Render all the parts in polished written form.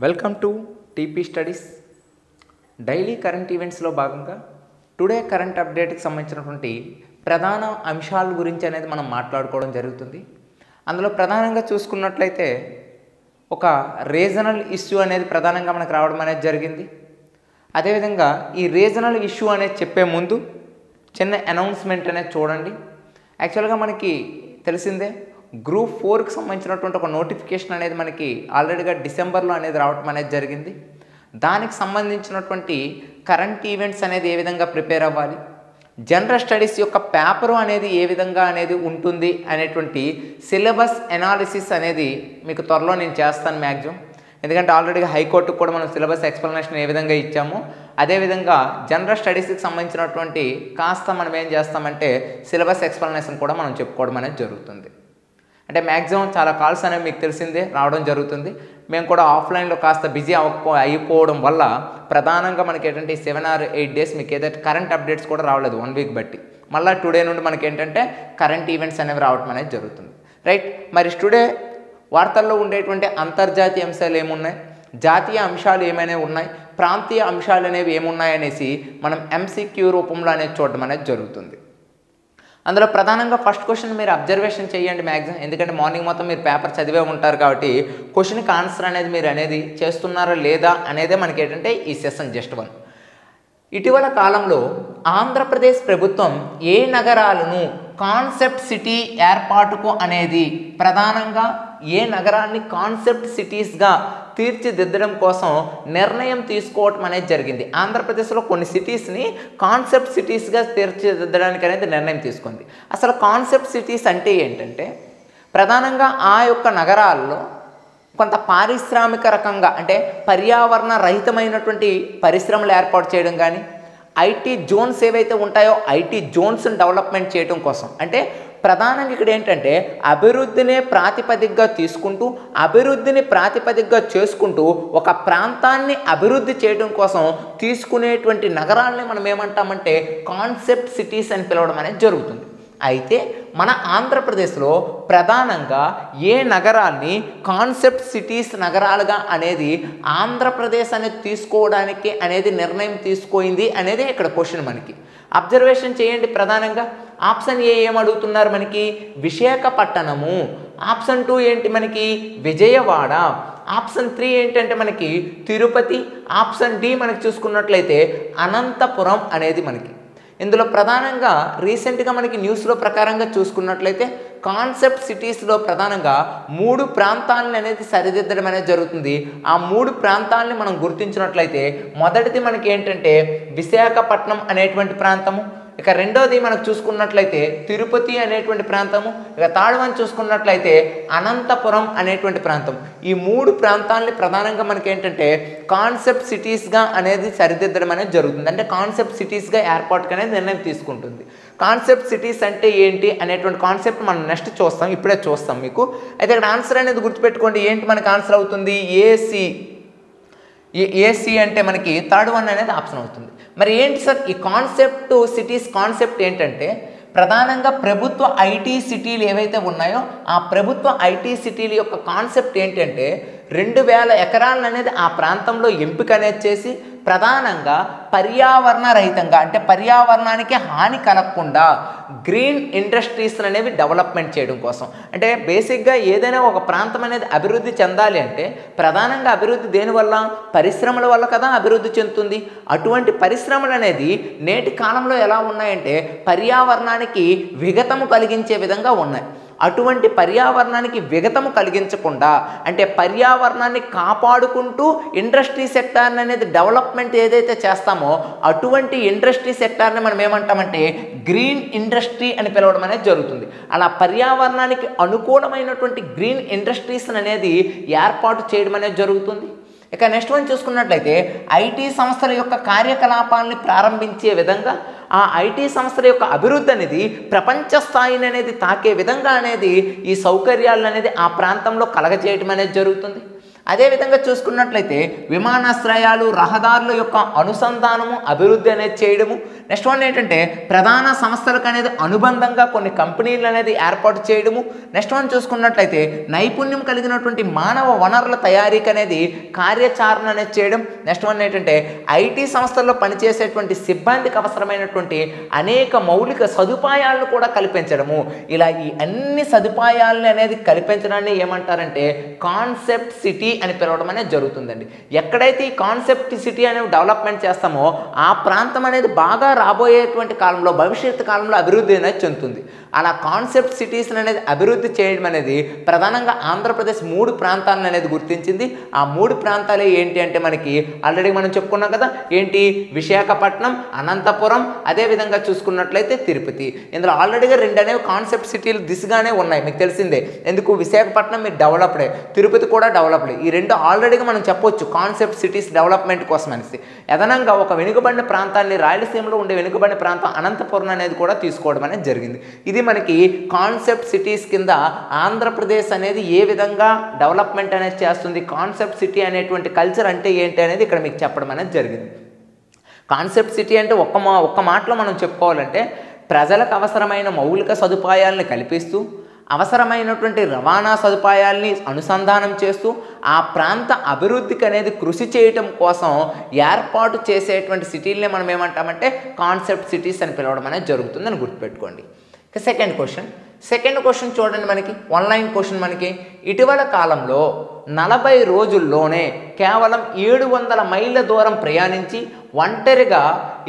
Welcome to TP studies. Daily current ఈవెంట్స్లో భాగంగా today current అప్డేట్కి సంబంధించినటువంటి ప్రధాన అంశాల గురించి అనేది మనం మాట్లాడుకోవడం జరుగుతుంది. అందులో ప్రధానంగా చూసుకున్నట్లయితే ఒక రీజనల్ ఇష్యూ అనేది ప్రధానంగా మనకు రావడం అనేది జరిగింది. అదేవిధంగా ఈ రీజనల్ ఇష్యూ అనేది చెప్పే ముందు చిన్న అనౌన్స్మెంట్ అనేది చూడండి. యాక్చువల్గా మనకి తెలిసిందే గ్రూప్ 4కి సంబంధించినటువంటి ఒక నోటిఫికేషన్ అనేది మనకి ఆల్రెడీగా డిసెంబర్లో అనేది రావడం అనేది జరిగింది. దానికి సంబంధించినటువంటి కరెంట్ ఈవెంట్స్ అనేది ఏ విధంగా ప్రిపేర్ అవ్వాలి, జనరల్ స్టడీస్ యొక్క పేపరు అనేది ఏ విధంగా అనేది ఉంటుంది అనేటువంటి సిలబస్ ఎనాలిసిస్ అనేది మీకు త్వరలో నేను చేస్తాను మ్యాక్సిమం. ఎందుకంటే ఆల్రెడీగా హైకోర్టుకు కూడా మనం సిలబస్ ఎక్స్ప్లెనేషన్ ఏ విధంగా ఇచ్చామో అదేవిధంగా జనరల్ స్టడీస్కి సంబంధించినటువంటి కాస్త మనం ఏం చేస్తామంటే సిలబస్ ఎక్స్ప్లెనేషన్ కూడా మనం చెప్పుకోవడం అనేది జరుగుతుంది. అంటే మ్యాక్సిమం చాలా కాల్స్ అనేవి మీకు తెలిసిందే రావడం జరుగుతుంది. మేము కూడా ఆఫ్లైన్లో కాస్త బిజీ అయిపోవడం వల్ల ప్రధానంగా మనకి ఏంటంటే 7 or 8 days మీకు ఏదైతే కరెంట్ అప్డేట్స్ కూడా రావలేదు 1 week బట్టి. మళ్ళీ టుడే నుండి మనకి ఏంటంటే కరెంట్ ఈవెంట్స్ అనేవి రావడం అనేది జరుగుతుంది. రైట్, మరి టుడే వార్తల్లో ఉండేటువంటి అంతర్జాతీయ అంశాలు ఏమున్నాయి, జాతీయ అంశాలు ఏమైనా ఉన్నాయి, ప్రాంతీయ అంశాలు అనేవి ఏమున్నాయి అనేసి మనం MCQ రూపంలో అనేది చూడడం అనేది జరుగుతుంది. అందులో ప్రధానంగా ఫస్ట్ క్వశ్చన్ మీరు అబ్జర్వేషన్ చేయండి మ్యాక్సిమం. ఎందుకంటే మార్నింగ్ మొత్తం మీరు పేపర్ చదివే ఉంటారు కాబట్టి క్వశ్చన్కి ఆన్సర్ అనేది మీరు అనేది చేస్తున్నారా లేదా అనేదే మనకి ఏంటంటే ఈ సెషన్ జస్ట్ 1. ఇటీవల కాలంలో ఆంధ్రప్రదేశ్ ప్రభుత్వం ఏ నగరాలను కాన్సెప్ట్ సిటీ ఏర్పాటుకు అనేది ప్రధానంగా ఏ నగరాన్ని కాన్సెప్ట్ సిటీస్గా తీర్చిదిద్దడం కోసం నిర్ణయం తీసుకోవటం అనేది జరిగింది. ఆంధ్రప్రదేశ్లో కొన్ని సిటీస్ని కాన్సెప్ట్ సిటీస్గా తీర్చిదిద్దడానికి అనేది నిర్ణయం తీసుకుంది. అసలు కాన్సెప్ట్ సిటీస్ అంటే ఏంటంటే ప్రధానంగా ఆ యొక్క నగరాల్లో కొంత పారిశ్రామిక రకంగా అంటే పర్యావరణ రహితమైనటువంటి పరిశ్రమలు ఏర్పాటు చేయడం కానీ, ఐటీ జోన్స్ ఏవైతే ఉంటాయో ఐటీ జోన్స్ని డెవలప్మెంట్ చేయడం కోసం, అంటే ప్రధానంగా ఇక్కడ ఏంటంటే అభివృద్ధినే ప్రాతిపదికగా తీసుకుంటూ అభివృద్ధిని ప్రాతిపదికగా చేసుకుంటూ ఒక ప్రాంతాన్ని అభివృద్ధి చేయడం కోసం తీసుకునేటువంటి నగరాలని మనం ఏమంటామంటే కాన్సెప్ట్ సిటీస్ అని పిలవడం అనేది జరుగుతుంది. అయితే మన ఆంధ్రప్రదేశ్లో ప్రధానంగా ఏ నగరాన్ని కాన్సెప్ట్ సిటీస్ నగరాలుగా అనేది ఆంధ్రప్రదేశ్ అనేది తీసుకోవడానికి అనేది నిర్ణయం తీసుకుంది అనేది ఇక్కడ క్వశ్చన్ మనకి. అబ్జర్వేషన్ చేయండి. ప్రధానంగా ఆప్షన్ ఏ ఏమడుగుతున్నారు మనకి, విశాఖపట్నము. ఆప్షన్ 2 ఏంటి మనకి, విజయవాడ. ఆప్షన్ 3 ఏంటంటే మనకి తిరుపతి. ఆప్షన్ డి మనకి చూసుకున్నట్లయితే అనంతపురం అనేది మనకి. ఇందులో ప్రధానంగా రీసెంట్గా మనకి న్యూస్లో ప్రకారంగా చూసుకున్నట్లయితే కాన్సెప్ట్ సిటీస్లో ప్రధానంగా 3 ప్రాంతాలను అనేది సరిదిద్దడం అనేది జరుగుతుంది. ఆ 3 ప్రాంతాలని మనం గుర్తించినట్లయితే మొదటిది మనకి ఏంటంటే విశాఖపట్నం అనేటువంటి ప్రాంతము, ఇక రెండోది మనకు చూసుకున్నట్లయితే తిరుపతి అనేటువంటి ప్రాంతము, ఇక థర్డ్ వన్ చూసుకున్నట్లయితే అనంతపురం అనేటువంటి ప్రాంతం. ఈ 3 ప్రాంతాలని ప్రధానంగా మనకి ఏంటంటే కాన్సెప్ట్ సిటీస్గా అనేది సరిదిద్దడం అనేది జరుగుతుంది. అంటే కాన్సెప్ట్ సిటీస్గా ఏర్పాటుకు అనేది నిర్ణయం తీసుకుంటుంది. కాన్సెప్ట్ సిటీస్ అంటే ఏంటి అనేటువంటి కాన్సెప్ట్ మనం నెక్స్ట్ చూస్తాం, ఇప్పుడే చూస్తాం మీకు. అయితే ఇక్కడ ఆన్సర్ అనేది గుర్తుపెట్టుకోండి. ఏంటి మనకి ఆన్సర్ అవుతుంది, ఏసీ అంటే మనకి థర్డ్ వన్ అనేది ఆప్షన్ అవుతుంది. మరి ఏంటి సార్ ఈ కాన్సెప్ట్ సిటీస్ కాన్సెప్ట్ ఏంటంటే ప్రధానంగా ప్రభుత్వ ఐటీ సిటీలు ఏవైతే ఉన్నాయో ఆ ప్రభుత్వ ఐటీ సిటీల యొక్క కాన్సెప్ట్ ఏంటంటే 2000 ఎకరాలను అనేది ఆ ప్రాంతంలో ఎంపిక అనేది చేసి ప్రధానంగా పర్యావరణ రహితంగా అంటే పర్యావరణానికి హాని కలగకుండా గ్రీన్ ఇండస్ట్రీస్ అనేవి డెవలప్మెంట్ చేయడం కోసం. అంటే బేసిక్గా ఏదైనా ఒక ప్రాంతం అనేది అభివృద్ధి చెందాలి అంటే ప్రధానంగా అభివృద్ధి దేనివల్ల, పరిశ్రమల వల్ల కదా అభివృద్ధి చెందుతుంది. అటువంటి పరిశ్రమలు అనేది నేటి కాలంలో ఎలా ఉన్నాయంటే పర్యావరణానికి విఘాతము కలిగించే విధంగా ఉన్నాయి. అటువంటి పర్యావరణానికి విఘాతము కలిగించకుండా అంటే పర్యావరణాన్ని కాపాడుకుంటూ ఇండస్ట్రీ సెక్టార్ని అనేది డెవలప్మెంట్ ఏదైతే చేస్తామో అటువంటి ఇండస్ట్రీ సెక్టార్ని మనం ఏమంటామంటే గ్రీన్ ఇండస్ట్రీ అని పిలవడం అనేది జరుగుతుంది. అలా పర్యావరణానికి అనుకూలమైనటువంటి గ్రీన్ ఇండస్ట్రీస్ అనేది ఏర్పాటు చేయడం అనేది జరుగుతుంది. ఇక నెక్స్ట్ వన్ చూసుకున్నట్లయితే ఐటీ సంస్థల యొక్క కార్యకలాపాలని ప్రారంభించే విధంగా ఆ ఐటీ సంస్థల యొక్క అభివృద్ధి అనేది ప్రపంచ స్థాయిని అనేది తాకే విధంగా అనేది ఈ సౌకర్యాలను అనేది ఆ ప్రాంతంలో కలగజేయడం అనేది జరుగుతుంది. అదేవిధంగా చూసుకున్నట్లయితే విమానాశ్రయాలు, రహదారుల యొక్క అనుసంధానము, అభివృద్ధి అనేది చేయడము. నెక్స్ట్ వన్ ఏంటంటే ప్రధాన సంస్థలకు అనేది అనుబంధంగా కొన్ని కంపెనీలు అనేది ఏర్పాటు చేయడము. నెక్స్ట్ వన్ చూసుకున్నట్లయితే నైపుణ్యం కలిగినటువంటి మానవ వనరుల తయారీకి అనేది కార్యాచరణ అనేది చేయడం. నెక్స్ట్ వన్ ఏంటంటే ఐటీ సంస్థల్లో పనిచేసేటువంటి సిబ్బందికి అవసరమైనటువంటి అనేక మౌలిక సదుపాయాలను కూడా కల్పించడము. ఇలా ఈ అన్ని సదుపాయాలను అనేది కల్పించడాన్ని ఏమంటారంటే కాన్సెప్ట్ సిటీ అని పిలవడం అనేది జరుగుతుందండి. ఎక్కడైతే ఈ కాన్సెప్ట్ సిటీ అనేవి డెవలప్మెంట్ చేస్తామో ఆ ప్రాంతం అనేది బాగా రాబోయేటువంటి కాలంలో, భవిష్యత్తు కాలంలో అభివృద్ధి అనేది చెందుతుంది. అలా కాన్సెప్ట్ సిటీస్ అనేది అభివృద్ధి చేయడం అనేది ప్రధానంగా ఆంధ్రప్రదేశ్ 3 ప్రాంతాలను అనేది గుర్తించింది. ఆ 3 ప్రాంతాలే ఏంటి అంటే మనకి ఆల్రెడీ మనం చెప్పుకున్నాం కదా, ఏంటి విశాఖపట్నం, అనంతపురం, అదేవిధంగా చూసుకున్నట్లయితే తిరుపతి. ఇందులో ఆల్రెడీగా 2 అనేవి కాన్సెప్ట్ సిటీలు దిశగానే ఉన్నాయి, మీకు తెలిసిందే. ఎందుకు విశాఖపట్నం మీరు డెవలప్డే, తిరుపతి కూడా డెవలప్డే. ఈ 2 ఆల్రెడీగా మనం చెప్పొచ్చు కాన్సెప్ట్ సిటీస్ డెవలప్మెంట్ కోసం అనేసి. అదనంగా ఒక వెనుకబడిన ప్రాంతాన్ని, రాయలసీమలో ఉండే వెనుకబడిన ప్రాంతం అనంతపురం అనేది కూడా తీసుకోవడం అనేది జరిగింది. ఇది మనకి కాన్సెప్ట్ సిటీస్ కింద ఆంధ్రప్రదేశ్ అనేది ఏ విధంగా డెవలప్మెంట్ అనేది చేస్తుంది, కాన్సెప్ట్ సిటీ అనేటువంటి కల్చర్ అంటే ఏంటి అనేది ఇక్కడ మీకు చెప్పడం అనేది జరిగింది. కాన్సెప్ట్ సిటీ అంటే ఒక్క మాటలో మనం చెప్పుకోవాలంటే ప్రజలకు అవసరమైన మౌలిక సదుపాయాలను కల్పిస్తూ, అవసరమైనటువంటి రవాణా సదుపాయాల్ని అనుసంధానం చేస్తూ ఆ ప్రాంత అభివృద్ధికి అనేది కృషి చేయటం కోసం ఏర్పాటు చేసేటువంటి సిటీలనే మనం ఏమంటామంటే కాన్సెప్ట్ సిటీస్ అని పిలవడం అనేది జరుగుతుందని గుర్తుపెట్టుకోండి. ఇక సెకండ్ క్వశ్చన్ చూడండి, మనకి ఆన్లైన్ క్వశ్చన్. మనకి ఇటీవల కాలంలో 40 రోజుల్లోనే కేవలం 700 మైళ్ళ దూరం ప్రయాణించి ఒంటరిగా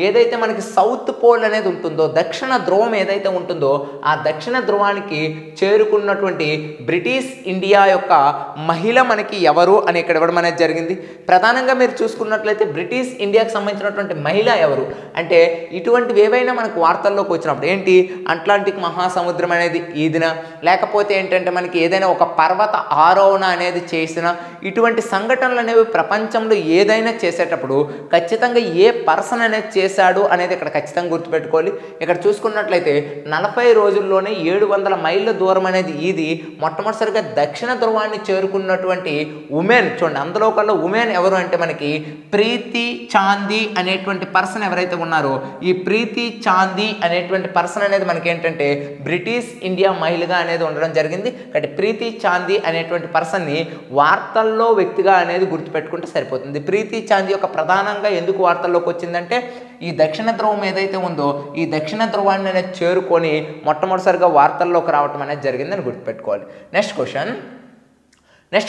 ఏదైతే మనకి సౌత్ పోల్ అనేది ఉంటుందో, దక్షిణ ధ్రువం ఏదైతే ఉంటుందో ఆ దక్షిణ ధ్రువానికి చేరుకున్నటువంటి బ్రిటిష్ ఇండియా యొక్క మహిళ మనకి ఎవరు అని ఇక్కడ ఇవ్వడం అనేది జరిగింది. ప్రధానంగా మీరు చూసుకున్నట్లయితే బ్రిటిష్ ఇండియాకి సంబంధించినటువంటి మహిళ ఎవరు అంటే ఇటువంటివి ఏవైనా మనకు వార్తల్లోకి వచ్చినప్పుడు ఏంటి అట్లాంటిక్ మహాసముద్రం అనేది ఈదిన, లేకపోతే ఏంటంటే మనకి ఏదైనా ఒక పర్వత ఆరోహణ అనేది చేసిన, ఇటువంటి సంఘటనలు అనేవి ప్రపంచంలో ఏదైనా చేసేటప్పుడు ఖచ్చితంగా ఏ పర్సన్ అనేది చేశాడు అనేది ఇక్కడ ఖచ్చితంగా గుర్తుపెట్టుకోవాలి. ఇక్కడ చూసుకున్నట్లయితే 40 రోజుల్లోనే 700 మైళ్ళ దూరం అనేది ఇది మొట్టమొదటిసారిగా దక్షిణ ధ్రువాన్ని చేరుకున్నటువంటి ఉమెన్. చూడండి, అందులో కల్లా ఉమెన్ ఎవరు అంటే మనకి ప్రీతి చాందీ అనేటువంటి పర్సన్ ఎవరైతే ఉన్నారో ఈ ప్రీతి చాందీ అనేటువంటి పర్సన్ అనేది మనకి ఏంటంటే బ్రిటిష్ ఇండియా మహిళగా అనేది ఉండడం జరిగింది. కాబట్టి ప్రీతి చాందీ అనేటువంటి పర్సన్ని వార్తల్లో వ్యక్తిగా అనేది గుర్తుపెట్టుకుంటే సరిపోతుంది. ప్రీతి చాందీ యొక్క ప్రధానంగా ఎందుకు వార్తల్లోకి వచ్చిందంటే ఈ దక్షిణ ధ్రువం ఏదైతే ఉందో ఈ దక్షిణ ధ్రువాన్ని అనేది చేరుకొని మొట్టమొదటిసారిగా వార్తల్లోకి రావటం అనేది జరిగిందని గుర్తుపెట్టుకోవాలి. నెక్స్ట్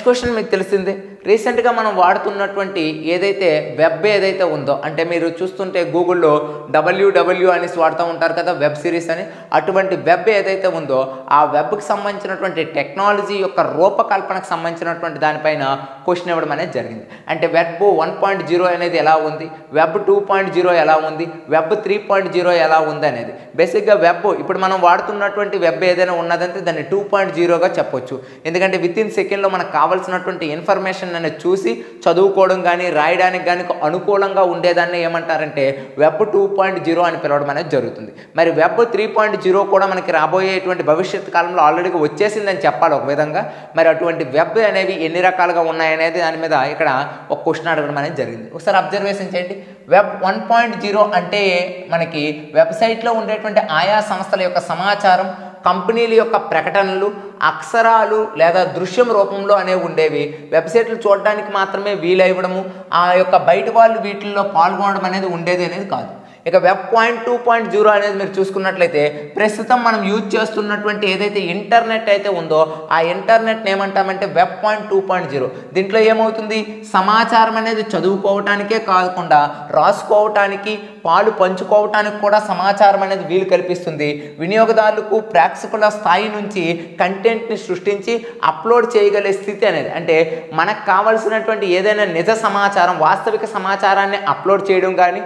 క్వశ్చన్ మీకు తెలిసిందే, రీసెంట్గా మనం వాడుతున్నటువంటి ఏదైతే వెబ్ ఏదైతే ఉందో, అంటే మీరు చూస్తుంటే గూగుల్లో www అనేసి వాడుతూ ఉంటారు కదా, వెబ్ సిరీస్ అని. అటువంటి వెబ్ ఏదైతే ఉందో ఆ వెబ్కి సంబంధించినటువంటి టెక్నాలజీ యొక్క రూపకల్పనకు సంబంధించినటువంటి దానిపైన క్వశ్చన్ ఇవ్వడం అనేది జరిగింది. అంటే వెబ్ 1.0 అనేది ఎలా ఉంది, వెబ్ 2.0 ఎలా ఉంది, వెబ్ 3.0 ఎలా ఉంది అనేది. బేసిక్గా వెబ్ ఇప్పుడు మనం వాడుతున్నటువంటి వెబ్ ఏదైనా ఉన్నదంటే దాన్ని 2.0గా చెప్పొచ్చు. ఎందుకంటే విత్ ఇన్ సెకండ్లో మనకు కావాల్సినటువంటి ఇన్ఫర్మేషన్ అనేది చూసి చదువుకోవడం కానీ రాయడానికి కానీ అనుకూలంగా ఉండేదాన్ని ఏమంటారంటే వెబ్ 2.0 అని పిలవడం అనేది జరుగుతుంది. మరి వెబ్ 3.0 కూడా మనకి రాబోయేటువంటి భవిష్యత్ కాలంలో ఆల్రెడీగా వచ్చేసిందని చెప్పాలి ఒక విధంగా. మరి అటువంటి వెబ్ అనేవి ఎన్ని రకాలుగా ఉన్నాయనేది దాని మీద ఇక్కడ ఒక క్వశ్చన్ అడగడం అనేది జరిగింది. ఒకసారి అబ్జర్వేషన్ చేయండి. వెబ్ 1.0 అంటే మనకి వెబ్సైట్లో ఉండేటువంటి ఆయా సంస్థల యొక్క సమాచారం, కంపెనీల యొక్క ప్రకటనలు, అక్షరాలు లేదా దృశ్యం రూపంలో అనేవి ఉండేవి. వెబ్సైట్లు చూడడానికి మాత్రమే వీలైవ్వడము, ఆ యొక్క బయట వాళ్ళు వీటిల్లో పాల్గొనడం అనేది ఉండేది అనేది కాదు. ఇక వెబ్ 2.0 అనేది మీరు చూసుకున్నట్లయితే ప్రస్తుతం మనం యూజ్ చేస్తున్నటువంటి ఏదైతే ఇంటర్నెట్ అయితే ఉందో ఆ ఇంటర్నెట్ని ఏమంటామంటే వెబ్ 2.0. దీంట్లో ఏమవుతుంది, సమాచారం అనేది చదువుకోవటానికే కాకుండా రాసుకోవటానికి, పాలు పంచుకోవటానికి కూడా సమాచారం అనేది వీలు కల్పిస్తుంది. వినియోగదారులకు ప్రేక్షకుల స్థాయి నుంచి కంటెంట్ని సృష్టించి అప్లోడ్ చేయగలిగే స్థితి అనేది, అంటే మనకు కావాల్సినటువంటి ఏదైనా నిజ సమాచారం, వాస్తవిక సమాచారాన్ని అప్లోడ్ చేయడం కానీ,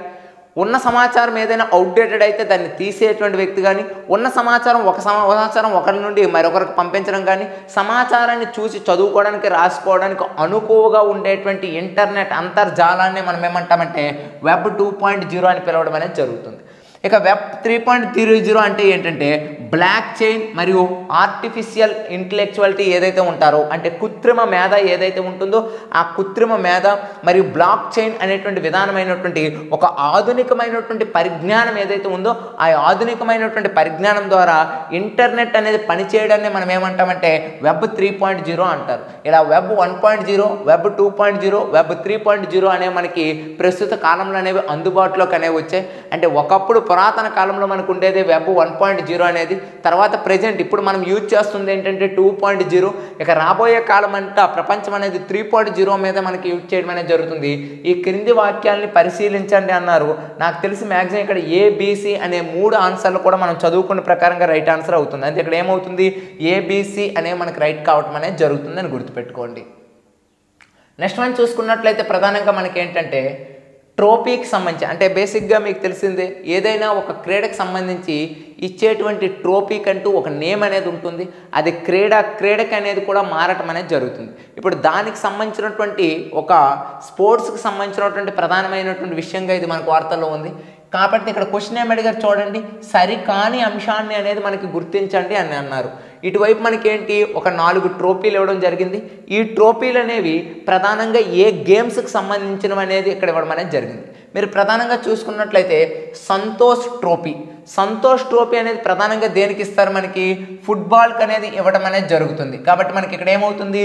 ఉన్న సమాచారం ఏదైనా అవుట్డేటెడ్ అయితే దాన్ని తీసేటువంటి వ్యక్తి కానీ, ఉన్న సమాచారం ఒక సమాచారం ఒకరి నుండి మరొకరికి పంపించడం కానీ, సమాచారాన్ని చూసి చదువుకోవడానికి రాసుకోవడానికి అనుకువగా ఉండేటువంటి ఇంటర్నెట్ అంతర్జాలాన్ని మనం ఏమంటామంటే వెబ్ 2.0 అని పిలవడం అనేది జరుగుతుంది. ఇక వెబ్ 3.0 అంటే ఏంటంటే బ్లాక్ చైన్ మరియు ఆర్టిఫిషియల్ ఇంటెలెక్చువాలిటీ ఏదైతే ఉంటారో, అంటే కృత్రిమ మేధ ఏదైతే ఉంటుందో ఆ కృత్రిమ మేధ మరియు బ్లాక్ చైన్ అనేటువంటి విధానమైనటువంటి ఒక ఆధునికమైనటువంటి పరిజ్ఞానం ఏదైతే ఉందో ఆ ఆధునికమైనటువంటి పరిజ్ఞానం ద్వారా ఇంటర్నెట్ అనేది పనిచేయడాన్ని మనం ఏమంటామంటే వెబ్ 3.0 అంటారు. ఇలా వెబ్ 1.0, వెబ్ 2.0, వెబ్ 3.0 అనేవి మనకి ప్రస్తుత కాలంలో అనేవి అందుబాటులోకి అనేవి వచ్చాయి. అంటే ఒకప్పుడు పురాతన కాలంలో మనకు ఉండేది వెబ్ 1.0 అనేది, తర్వాత ప్రజెంట్ ఇప్పుడు మనం యూజ్ చేస్తుంది ఏంటంటే 2.0. ఇక రాబోయే కాలం అంతా ప్రపంచం అనేది 3.0 మీద మనకి యూజ్ చేయడం అనేది జరుగుతుంది. ఈ క్రింది వాక్యాలని పరిశీలించండి అన్నారు. నాకు తెలిసి మ్యాక్సిమం ఇక్కడ ఏబిసి అనే 3 ఆన్సర్లు కూడా మనం చదువుకున్న ప్రకారంగా రైట్ ఆన్సర్ అవుతుంది. అంటే ఇక్కడ ఏమవుతుంది, ఏబిసి అనే మనకి రైట్ కావడం అనేది జరుగుతుందని గుర్తుపెట్టుకోండి. నెక్స్ట్ మనం చూసుకున్నట్లయితే ప్రధానంగా మనకి ఏంటంటే ట్రోఫీకి సంబంధించి, అంటే బేసిక్గా మీకు తెలిసిందే ఏదైనా ఒక క్రీడకు సంబంధించి ఇచ్చేటువంటి ట్రోఫీకి అంటూ ఒక నేమ్ అనేది ఉంటుంది. అది క్రీడకి అనేది కూడా మారటం అనేది జరుగుతుంది. ఇప్పుడు దానికి సంబంధించినటువంటి ఒక స్పోర్ట్స్కి సంబంధించినటువంటి ప్రధానమైనటువంటి విషయంగా ఇది మనకు వార్తల్లో ఉంది. కాబట్టి ఇక్కడ క్వశ్చన్ ఏమి అడిగారు చూడండి, సరికాని అంశాన్ని అనేది మనకి గుర్తించండి అని అన్నారు. ఇటువైపు మనకేంటి ఒక 4 ట్రోఫీలు ఇవ్వడం జరిగింది. ఈ ట్రోఫీలు అనేవి ప్రధానంగా ఏ గేమ్స్కి సంబంధించినవి అనేది ఇక్కడ ఇవ్వడం అనేది జరిగింది. మీరు ప్రధానంగా చూసుకున్నట్లయితే సంతోష్ ట్రోఫీ అనేది ప్రధానంగా దేనికి ఇస్తారు, మనకి ఫుట్బాల్కి అనేది ఇవ్వడం అనేది జరుగుతుంది. కాబట్టి మనకి ఇక్కడ ఏమవుతుంది,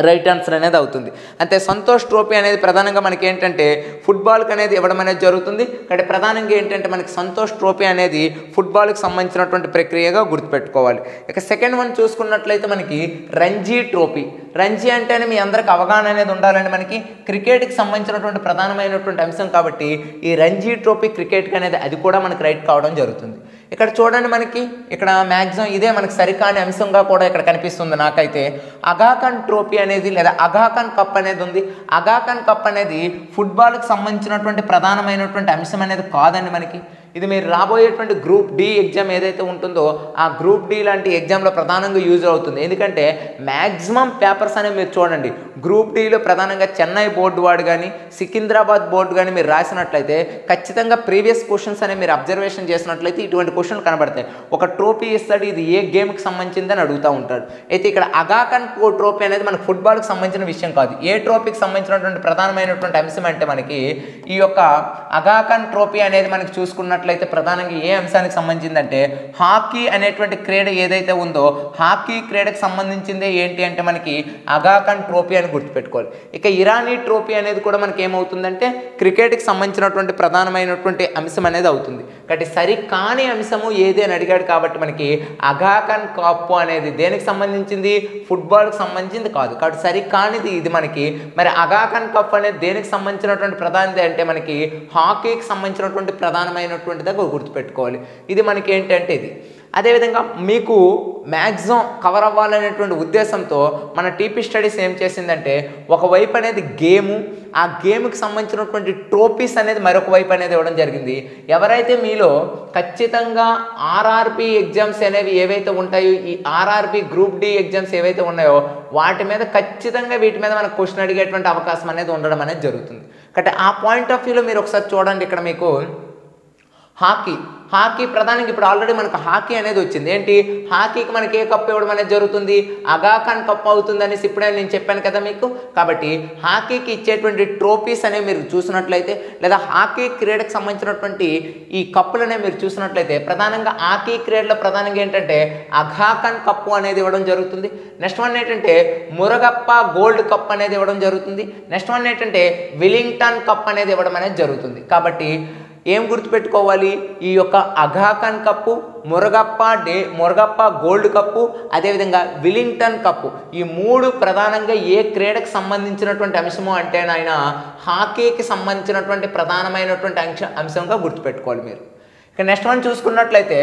రైట్ ఆన్సర్ అనేది అవుతుంది. అంటే సంతోష్ ట్రోఫీ అనేది ప్రధానంగా మనకి ఏంటంటే ఫుట్బాల్కి అనేది ఇవ్వడం అనేది జరుగుతుంది. కాబట్టి ప్రధానంగా ఏంటంటే మనకి సంతోష్ ట్రోఫీ అనేది ఫుట్బాల్కి సంబంధించినటువంటి ప్రక్రియగా గుర్తుపెట్టుకోవాలి. ఇక సెకండ్ వన్ చూసుకున్నట్లయితే మనకి రంజీ ట్రోఫీ. రంజీ అంటేనే మీ అందరికి అవగాహన అనేది ఉండాలండి. మనకి క్రికెట్కి సంబంధించినటువంటి ప్రధానమైనటువంటి అంశం కాబట్టి ఈ రంజీ ట్రోఫీ క్రికెట్కి అనేది అది కూడా మనకి రైట్ కావడం జరుగుతుంది. ఇక్కడ చూడండి మనకి ఇక్కడ మ్యాక్సిమం ఇదే మనకి సరికాని అంశంగా కూడా ఇక్కడ కనిపిస్తుంది నాకైతే. అగాఖాన్ ట్రోఫీ అనేది లేదా అగాఖాన్ కప్ అనేది ఉంది. అగాఖాన్ కప్ అనేది ఫుట్బాల్కి సంబంధించినటువంటి ప్రధానమైనటువంటి అంశం అనేది కాదండి మనకి. ఇది మీరు రాబోయేటువంటి గ్రూప్ డి ఎగ్జామ్ ఏదైతే ఉంటుందో ఆ గ్రూప్ డి లాంటి ఎగ్జామ్లో ప్రధానంగా యూజ్ అవుతుంది. ఎందుకంటే మ్యాక్సిమం పేపర్స్ అనేవి మీరు చూడండి గ్రూప్ డిలో ప్రధానంగా చెన్నై బోర్డు వాడు కానీ సికింద్రాబాద్ బోర్డు కానీ మీరు రాసినట్లయితే ఖచ్చితంగా ప్రీవియస్ క్వశ్చన్స్ అనేవి మీరు అబ్జర్వేషన్ చేసినట్లయితే ఇటువంటి క్వశ్చన్లు కనబడతాయి. ఒక ట్రోఫీ ఇస్తాడు, ఇది ఏ గేమ్కి సంబంధించిందని అడుగుతూ ఉంటాడు. అయితే ఇక్కడ అగాఖాన్ ట్రోఫీ అనేది మనకు ఫుట్బాల్కి సంబంధించిన విషయం కాదు. ఏ ట్రోఫీకి సంబంధించినటువంటి ప్రధానమైనటువంటి అంశం అంటే మనకి ఈ యొక్క అగాఖాన్ ట్రోఫీ అనేది మనకి చూసుకున్నట్లయితే ప్రధానంగా ఏ అంశానికి సంబంధించిందంటే హాకీ అనేటువంటి క్రీడ ఏదైతే ఉందో హాకీ క్రీడకు సంబంధించిందే ఏంటి అంటే మనకి అగాఖాన్ ట్రోఫీ అని గుర్తుపెట్టుకోవాలి. ఇక ఇరానీ ట్రోఫీ అనేది కూడా మనకి ఏమవుతుందంటే క్రికెట్కి సంబంధించినటువంటి ప్రధానమైనటువంటి అంశం అనేది అవుతుంది. కాబట్టి సరికాని అంశము ఏది అని అడిగాడు కాబట్టి మనకి అగాఖాన్ కప్ అనేది దేనికి సంబంధించింది, ఫుట్బాల్కి సంబంధించింది కాదు. కాబట్టి సరికానిది ఇది మనకి. మరి అగాఖాన్ కప్ అనేది దేనికి సంబంధించినటువంటి ప్రధానది అంటే మనకి హాకీకి సంబంధించినటువంటి ప్రధానమైనటువంటిదిగా గుర్తుపెట్టుకోవాలి. ఇది మనకి ఏంటంటే ఇది. అదేవిధంగా మీకు మ్యాక్సిమం కవర్ అవ్వాలనేటువంటి ఉద్దేశంతో మన టీపీ స్టడీస్ ఏం చేసిందంటే ఒకవైపు అనేది గేము, ఆ గేమ్కి సంబంధించినటువంటి ట్రోఫీస్ అనేది మరొక వైపు అనేది ఇవ్వడం జరిగింది. ఎవరైతే మీలో ఖచ్చితంగా ఆర్ఆర్బి ఎగ్జామ్స్ అనేవి ఏవైతే ఉంటాయో ఈ ఆర్ఆర్బి గ్రూప్ డి ఎగ్జామ్స్ ఏవైతే ఉన్నాయో వాటి మీద ఖచ్చితంగా వీటి మీద మనకు క్వశ్చన్ అడిగేటువంటి అవకాశం అనేది ఉండడం అనేది జరుగుతుంది. కాబట్టి ఆ పాయింట్ ఆఫ్ వ్యూలో మీరు ఒకసారి చూడండి. ఇక్కడ మీకు హాకీ ప్రధానంగా ఇప్పుడు ఆల్రెడీ మనకు హాకీ అనేది వచ్చింది. ఏంటి హాకీకి మనకి ఏ కప్ ఇవ్వడం అనేది జరుగుతుంది, అగాఖాన్ కప్ అవుతుంది అనేసి ఇప్పుడే నేను చెప్పాను కదా మీకు. కాబట్టి హాకీకి ఇచ్చేటువంటి ట్రోఫీస్ అనేవి మీరు చూసినట్లయితే లేదా హాకీ క్రీడకు సంబంధించినటువంటి ఈ కప్పులు అనేవి మీరు చూసినట్లయితే ప్రధానంగా హాకీ క్రీడలో ప్రధానంగా ఏంటంటే అగాఖాన్ కప్పు అనేది ఇవ్వడం జరుగుతుంది. నెక్స్ట్ వన్ ఏంటంటే మురగప్ప గోల్డ్ కప్ అనేది ఇవ్వడం జరుగుతుంది. నెక్స్ట్ వన్ ఏంటంటే విలింగ్టన్ కప్ అనేది ఇవ్వడం అనేది జరుగుతుంది. కాబట్టి ఏం గుర్తుపెట్టుకోవాలి, ఈ యొక్క Aga Khan cup, Murugappa gold cup, అదేవిధంగా విలింగ్టన్ కప్పు ఈ 3 ప్రధానంగా ఏ క్రీడకు సంబంధించినటువంటి అంశము అంటే ఆయన హాకీకి సంబంధించినటువంటి ప్రధానమైనటువంటి అంశంగా గుర్తుపెట్టుకోవాలి మీరు. ఇక నెక్స్ట్ వన్ చూసుకున్నట్లయితే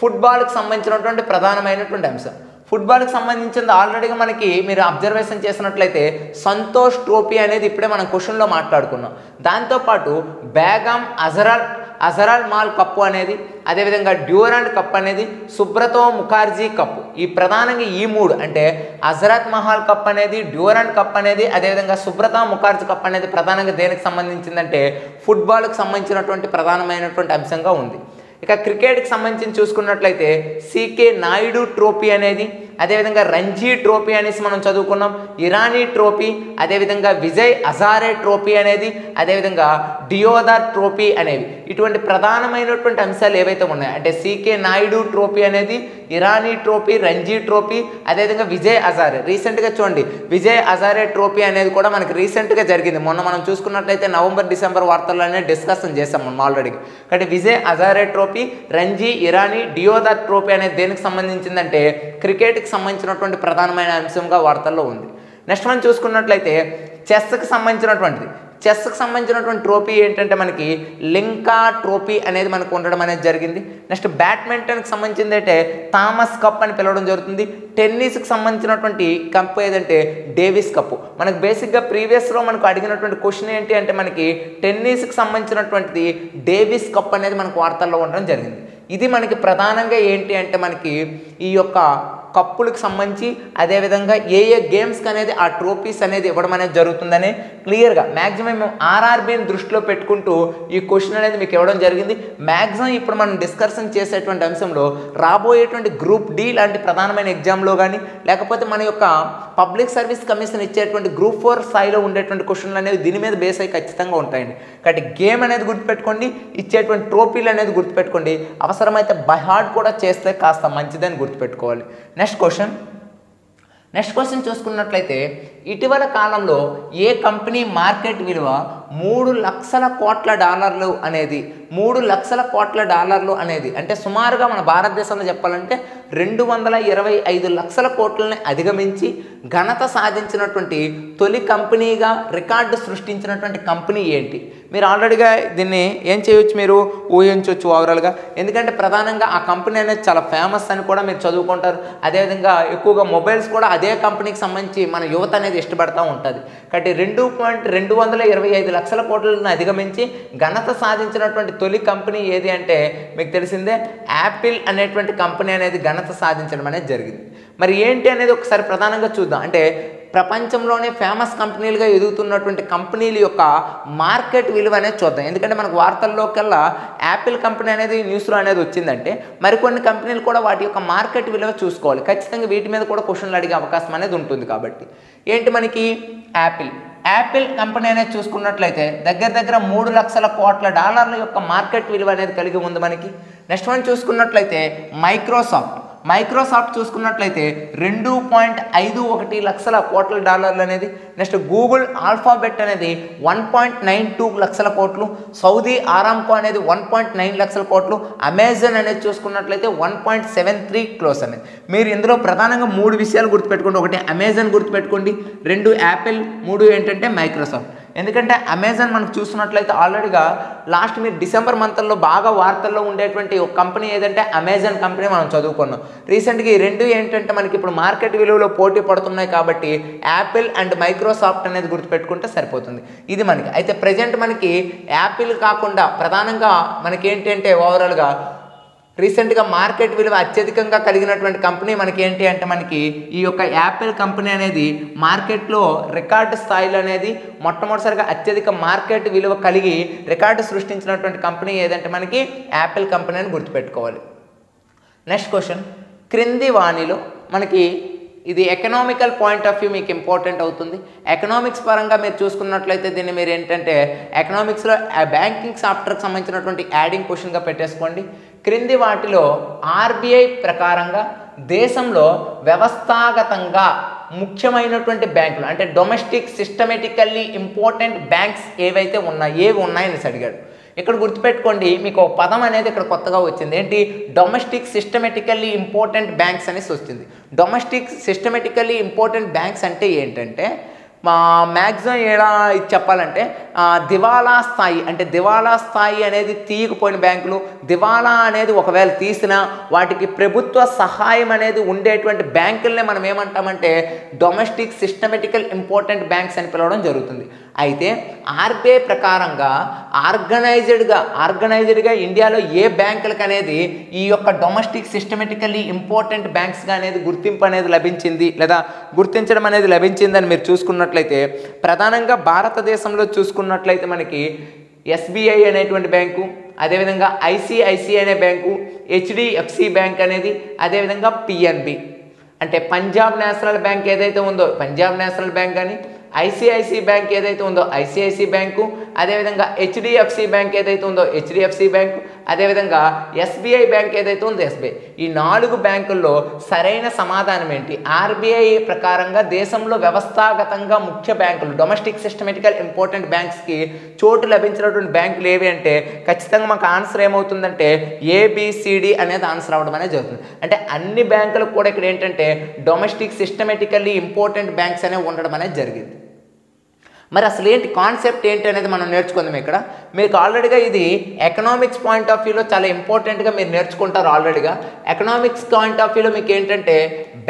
ఫుట్బాల్కి సంబంధించినటువంటి ప్రధానమైనటువంటి అంశం. ఫుట్బాల్కి సంబంధించింది ఆల్రెడీగా మనకి మీరు అబ్జర్వేషన్ చేసినట్లయితే సంతోష్ ట్రోఫీ అనేది ఇప్పుడే మనం క్వశ్చన్లో మాట్లాడుకున్నాం. దాంతోపాటు బేగం అజరాల్ మాల్ కప్పు అనేది, అదేవిధంగా డ్యూరాండ్ కప్ అనేది, సుబ్రతో ముఖర్జీ కప్పు ఈ ప్రధానంగా ఈ 3 అంటే హజరత్ మహల్ కప్ అనేది, డ్యూరాండ్ కప్ అనేది, అదేవిధంగా సుబ్రతో ముఖర్జీ కప్ అనేది ప్రధానంగా దేనికి సంబంధించిందంటే ఫుట్బాల్కి సంబంధించినటువంటి ప్రధానమైనటువంటి అంశంగా ఉంది. ఇక క్రికెట్కి సంబంధించి చూసుకున్నట్లయితే సికే నాయుడు ట్రోఫీ అనేది, అదేవిధంగా రంజీ ట్రోఫీ అనేసి మనం చదువుకున్నాం, ఇరానీ ట్రోఫీ, అదేవిధంగా విజయ్ హజారే ట్రోఫీ అనేది, అదేవిధంగా డియోదర్ ట్రోఫీ అనేవి ఇటువంటి ప్రధానమైనటువంటి అంశాలు ఏవైతే ఉన్నాయో అంటే సికే నాయుడు ట్రోఫీ అనేది, ఇరానీ ట్రోఫీ, రంజీ ట్రోఫీ, అదేవిధంగా విజయ్ హజారే. రీసెంట్గా చూడండి విజయ్ హజారే ట్రోఫీ అనేది కూడా మనకి రీసెంట్గా జరిగింది. మొన్న మనం చూసుకున్నట్లయితే నవంబర్ డిసెంబర్ వార్తల్లోనే డిస్కషన్ చేసాం మనం ఆల్రెడీ. కాబట్టి విజయ్ హజారే ట్రోఫీ, రంజీ, ఇరానీ, డియోదర్ ట్రోఫీ అనేది దేనికి సంబంధించిందంటే క్రికెట్కి సంబంధించినటువంటి ప్రధానమైన అంశంగా వార్తల్లో ఉంది. నెక్స్ట్ మనం చూసుకున్నట్లయితే చెస్కి సంబంధించినటువంటి ట్రోఫీ ఏంటంటే మనకి లింకా ట్రోఫీ అనేది మనకు ఉండడం అనేది జరిగింది. నెక్స్ట్ బ్యాడ్మింటన్కి సంబంధించింది అయితే థామస్ కప్ అని పిలవడం జరుగుతుంది. టెన్నిస్కి సంబంధించినటువంటి కప్ ఏదంటే డేవిస్ కప్. మనకు బేసిక్గా ప్రీవియస్లో మనకు అడిగినటువంటి క్వశ్చన్ ఏంటి అంటే మనకి టెన్నిస్కి సంబంధించినటువంటిది డేవిస్ కప్ అనేది మనకు వార్తల్లో ఉండడం జరిగింది. ఇది మనకి ప్రధానంగా ఏంటి అంటే మనకి ఈ యొక్క కప్పులకు సంబంధించి అదేవిధంగా ఏ గేమ్స్కి అనేది ఆ ట్రోఫీస్ అనేది ఇవ్వడం అనేది జరుగుతుందని క్లియర్గా మ్యాక్సిమం మేము ఆర్ఆర్బీని దృష్టిలో పెట్టుకుంటూ ఈ క్వశ్చన్ అనేది మీకు ఇవ్వడం జరిగింది. మ్యాక్సిమం ఇప్పుడు మనం డిస్కషన్ చేసేటువంటి అంశంలో రాబోయేటువంటి గ్రూప్ డి లాంటి ప్రధానమైన ఎగ్జామ్లో కానీ లేకపోతే మన యొక్క పబ్లిక్ సర్వీస్ కమిషన్ ఇచ్చేటువంటి గ్రూప్ 4 స్థాయిలో ఉండేటువంటి క్వశ్చన్లు అనేవి దీని మీద బేస్ అయ్యి ఖచ్చితంగా ఉంటాయండి. కాబట్టి గేమ్ అనేది గుర్తుపెట్టుకోండి, ఇచ్చేటువంటి ట్రోఫీలు అనేది గుర్తుపెట్టుకోండి, అవసరమైతే బై హార్ట్ కూడా చేస్తే కాస్త మంచిదని గుర్తుపెట్టుకోవాలి. నెక్స్ట్ క్వశ్చన్ చూసుకున్నట్లయితే ఇటీవల కాలంలో ఏ కంపెనీ మార్కెట్ విలువ 3 లక్షల కోట్ల డాలర్లు అనేది 3 లక్షల కోట్ల డాలర్లు అనేది అంటే సుమారుగా మన భారతదేశంలో చెప్పాలంటే 225 లక్షల కోట్లని అధిగమించి ఘనత సాధించినటువంటి తొలి కంపెనీగా రికార్డు సృష్టించినటువంటి కంపెనీ ఏంటి? మీరు ఆల్రెడీగా దీన్ని ఏం చేయొచ్చు, మీరు ఊహించవచ్చు ఓవరాల్గా. ఎందుకంటే ప్రధానంగా ఆ కంపెనీ అనేది చాలా ఫేమస్ అని కూడా మీరు చదువుకుంటారు. అదేవిధంగా ఎక్కువగా మొబైల్స్ కూడా అదే కంపెనీకి సంబంధించి మన యువత అనేది ఇష్టపడుతూ ఉంటుంది. కాబట్టి 225 లక్షల కోట్లను అధిగమించి ఘనత సాధించినటువంటి తొలి కంపెనీ ఏది అంటే మీకు తెలిసిందే యాపిల్ అనేటువంటి కంపెనీ అనేది ఘనత సాధించడం అనేది జరిగింది. మరి ఏంటి అనేది ఒకసారి ప్రధానంగా చూద్దాం. అంటే ప్రపంచంలోనే ఫేమస్ కంపెనీలుగా ఎదుగుతున్నటువంటి కంపెనీల యొక్క మార్కెట్ విలువ అనేది చూద్దాం. ఎందుకంటే మనకు వార్తల్లోకెల్లా యాపిల్ కంపెనీ అనేది న్యూస్లో అనేది వచ్చిందంటే మరికొన్ని కంపెనీలు కూడా వాటి యొక్క మార్కెట్ విలువ చూసుకోవాలి. ఖచ్చితంగా వీటి మీద కూడా క్వశ్చన్లు అడిగే అవకాశం అనేది ఉంటుంది. కాబట్టి ఏంటి మనకి యాపిల్ కంపెనీ అనేది చూసుకున్నట్లయితే దగ్గర 3 లక్షల కోట్ల డాలర్ల యొక్క మార్కెట్ విలువ అనేది కలిగి ఉంది మనకి. నెక్స్ట్ వన్ చూసుకున్నట్లయితే మైక్రోసాఫ్ట్ చూసుకున్నట్లయితే 2.51 లక్షల కోట్ల డాలర్లు అనేది. నెక్స్ట్ గూగుల్ ఆల్ఫాబెట్ అనేది 1.92 లక్షల కోట్లు, సౌదీ ఆరామ్కో అనేది 1.9 లక్షల కోట్లు, అమెజాన్ అనేది చూసుకున్నట్లయితే 1.73 క్రోర్స్ అనేది. మీరు ఇందులో ప్రధానంగా 3 విషయాలు గుర్తుపెట్టుకోండి. ఒకటి అమెజాన్ గుర్తుపెట్టుకోండి, 2 యాపిల్, 3 ఏంటంటే మైక్రోసాఫ్ట్. ఎందుకంటే అమెజాన్ మనకు చూస్తున్నట్లయితే ఆల్రెడీగా లాస్ట్ మీరు డిసెంబర్ మంత్లో బాగా వార్తల్లో ఉండేటువంటి ఒక కంపెనీ ఏదంటే అమెజాన్ కంపెనీ మనం చదువుకున్నాం. రీసెంట్గా ఈ రెండు ఏంటంటే మనకి ఇప్పుడు మార్కెట్ విలువలో పోటీ పడుతున్నాయి. కాబట్టి యాపిల్ అండ్ మైక్రోసాఫ్ట్ అనేది గుర్తుపెట్టుకుంటే సరిపోతుంది. ఇది మనకి అయితే ప్రజెంట్ మనకి యాపిల్ కాకుండా ప్రధానంగా మనకి ఏంటంటే ఓవరాల్గా రీసెంట్గా మార్కెట్ విలువ అత్యధికంగా కలిగినటువంటి కంపెనీ మనకి ఏంటి అంటే మనకి ఈ యొక్క యాపిల్ కంపెనీ అనేది మార్కెట్లో రికార్డు స్థాయిలో అనేది మొట్టమొదటిసారిగా అత్యధిక మార్కెట్ విలువ కలిగి రికార్డు సృష్టించినటువంటి కంపెనీ ఏదంటే మనకి యాపిల్ కంపెనీ అని గుర్తుపెట్టుకోవాలి. నెక్స్ట్ క్వశ్చన్, క్రింది వాణిలో మనకి ఇది ఎకనామికల్ పాయింట్ ఆఫ్ వ్యూ మీకు ఇంపార్టెంట్ అవుతుంది. ఎకనామిక్స్ పరంగా మీరు చూసుకున్నట్లయితే దీన్ని మీరు ఏంటంటే ఎకనామిక్స్లో బ్యాంకింగ్ సాఫ్ట్వేర్కి సంబంధించినటువంటి యాడింగ్ క్వశ్చన్గా పెట్టేసుకోండి. క్రింది వాటిలో ఆర్బీఐ ప్రకారంగా దేశంలో వ్యవస్థాగతంగా ముఖ్యమైనటువంటి బ్యాంకులు అంటే డొమెస్టిక్ సిస్టమేటికల్లీ ఇంపార్టెంట్ బ్యాంక్స్ ఏవి ఉన్నాయని అడిగాడు. ఇక్కడ గుర్తుపెట్టుకోండి, మీకు ఒక పదం అనేది ఇక్కడ కొత్తగా వచ్చింది. ఏంటి? డొమెస్టిక్ సిస్టమేటికల్లీ ఇంపార్టెంట్ బ్యాంక్స్ అనేసి వచ్చింది. డొమెస్టిక్ సిస్టమేటికల్లీ ఇంపార్టెంట్ బ్యాంక్స్ అంటే ఏంటంటే మ్యాక్సిమం ఏడా చెప్పాలంటే దివాలా స్థాయి అంటే దివాలా స్థాయి అనేది తీయకపోయిన బ్యాంకులు, దివాలా అనేది ఒకవేళ తీసినా వాటికి ప్రభుత్వ సహాయం అనేది ఉండేటువంటి బ్యాంకులనే మనం ఏమంటామంటే డొమెస్టిక్ సిస్టమేటికల్ ఇంపార్టెంట్ బ్యాంక్స్ అని పిలవడం జరుగుతుంది. అయితే ఆర్బీఐ ప్రకారంగా ఆర్గనైజ్డ్గా ఇండియాలో ఏ బ్యాంకులకు అనేది ఈ యొక్క డొమెస్టిక్ సిస్టమేటికల్లీ ఇంపార్టెంట్ బ్యాంక్స్గా అనేది గుర్తింపు అనేది లభించింది లేదా గుర్తించడం అనేది లభించిందని మీరు చూసుకున్నట్లయితే ప్రధానంగా భారతదేశంలో చూసుకున్నట్లయితే మనకి ఎస్బీఐ అనేటువంటి బ్యాంకు, అదేవిధంగా ఐసిఐసి అనే బ్యాంకు, హెచ్డిఎఫ్సి బ్యాంక్ అనేది, అదేవిధంగా పిఎన్బి అంటే పంజాబ్ నేషనల్ బ్యాంక్ ఏదైతే ఉందో పంజాబ్ నేషనల్ బ్యాంక్ అని, ఐసిఐసి బ్యాంక్ ఏదైతే ఉందో ఐసిఐసి బ్యాంకు, అదేవిధంగా హెచ్డిఎఫ్సి బ్యాంక్ ఏదైతే ఉందో హెచ్డిఎఫ్సి బ్యాంకు, అదేవిధంగా ఎస్బీఐ బ్యాంక్ ఏదైతే ఉందో ఎస్బీఐ. ఈ 4 బ్యాంకుల్లో సరైన సమాధానం ఏంటి? ఆర్బీఐ ప్రకారంగా దేశంలో వ్యవస్థాగతంగా ముఖ్య బ్యాంకులు, డొమెస్టిక్ సిస్టమేటికల్ ఇంపార్టెంట్ బ్యాంక్స్కి చోటు లభించినటువంటి బ్యాంకులు ఏవి అంటే ఖచ్చితంగా మాకు ఆన్సర్ ఏమవుతుందంటే ఏబిసిడి అనేది ఆన్సర్ అవ్వడం అనేది జరుగుతుంది. అంటే అన్ని బ్యాంకులకు కూడా ఇక్కడ ఏంటంటే డొమెస్టిక్ సిస్టమేటికల్లీ ఇంపార్టెంట్ బ్యాంక్స్ అనేవి ఉండడం అనేది జరిగింది. మరి అసలు ఏంటి కాన్సెప్ట్ ఏంటి అనేది మనం నేర్చుకుందాం. ఇక్కడ మీకు ఆల్రెడీగా ఇది ఎకనామిక్స్ పాయింట్ ఆఫ్ వ్యూలో చాలా ఇంపార్టెంట్గా మీరు నేర్చుకుంటారు. ఆల్రెడీగా ఎకనామిక్స్ పాయింట్ ఆఫ్ వ్యూలో మీకు ఏంటంటే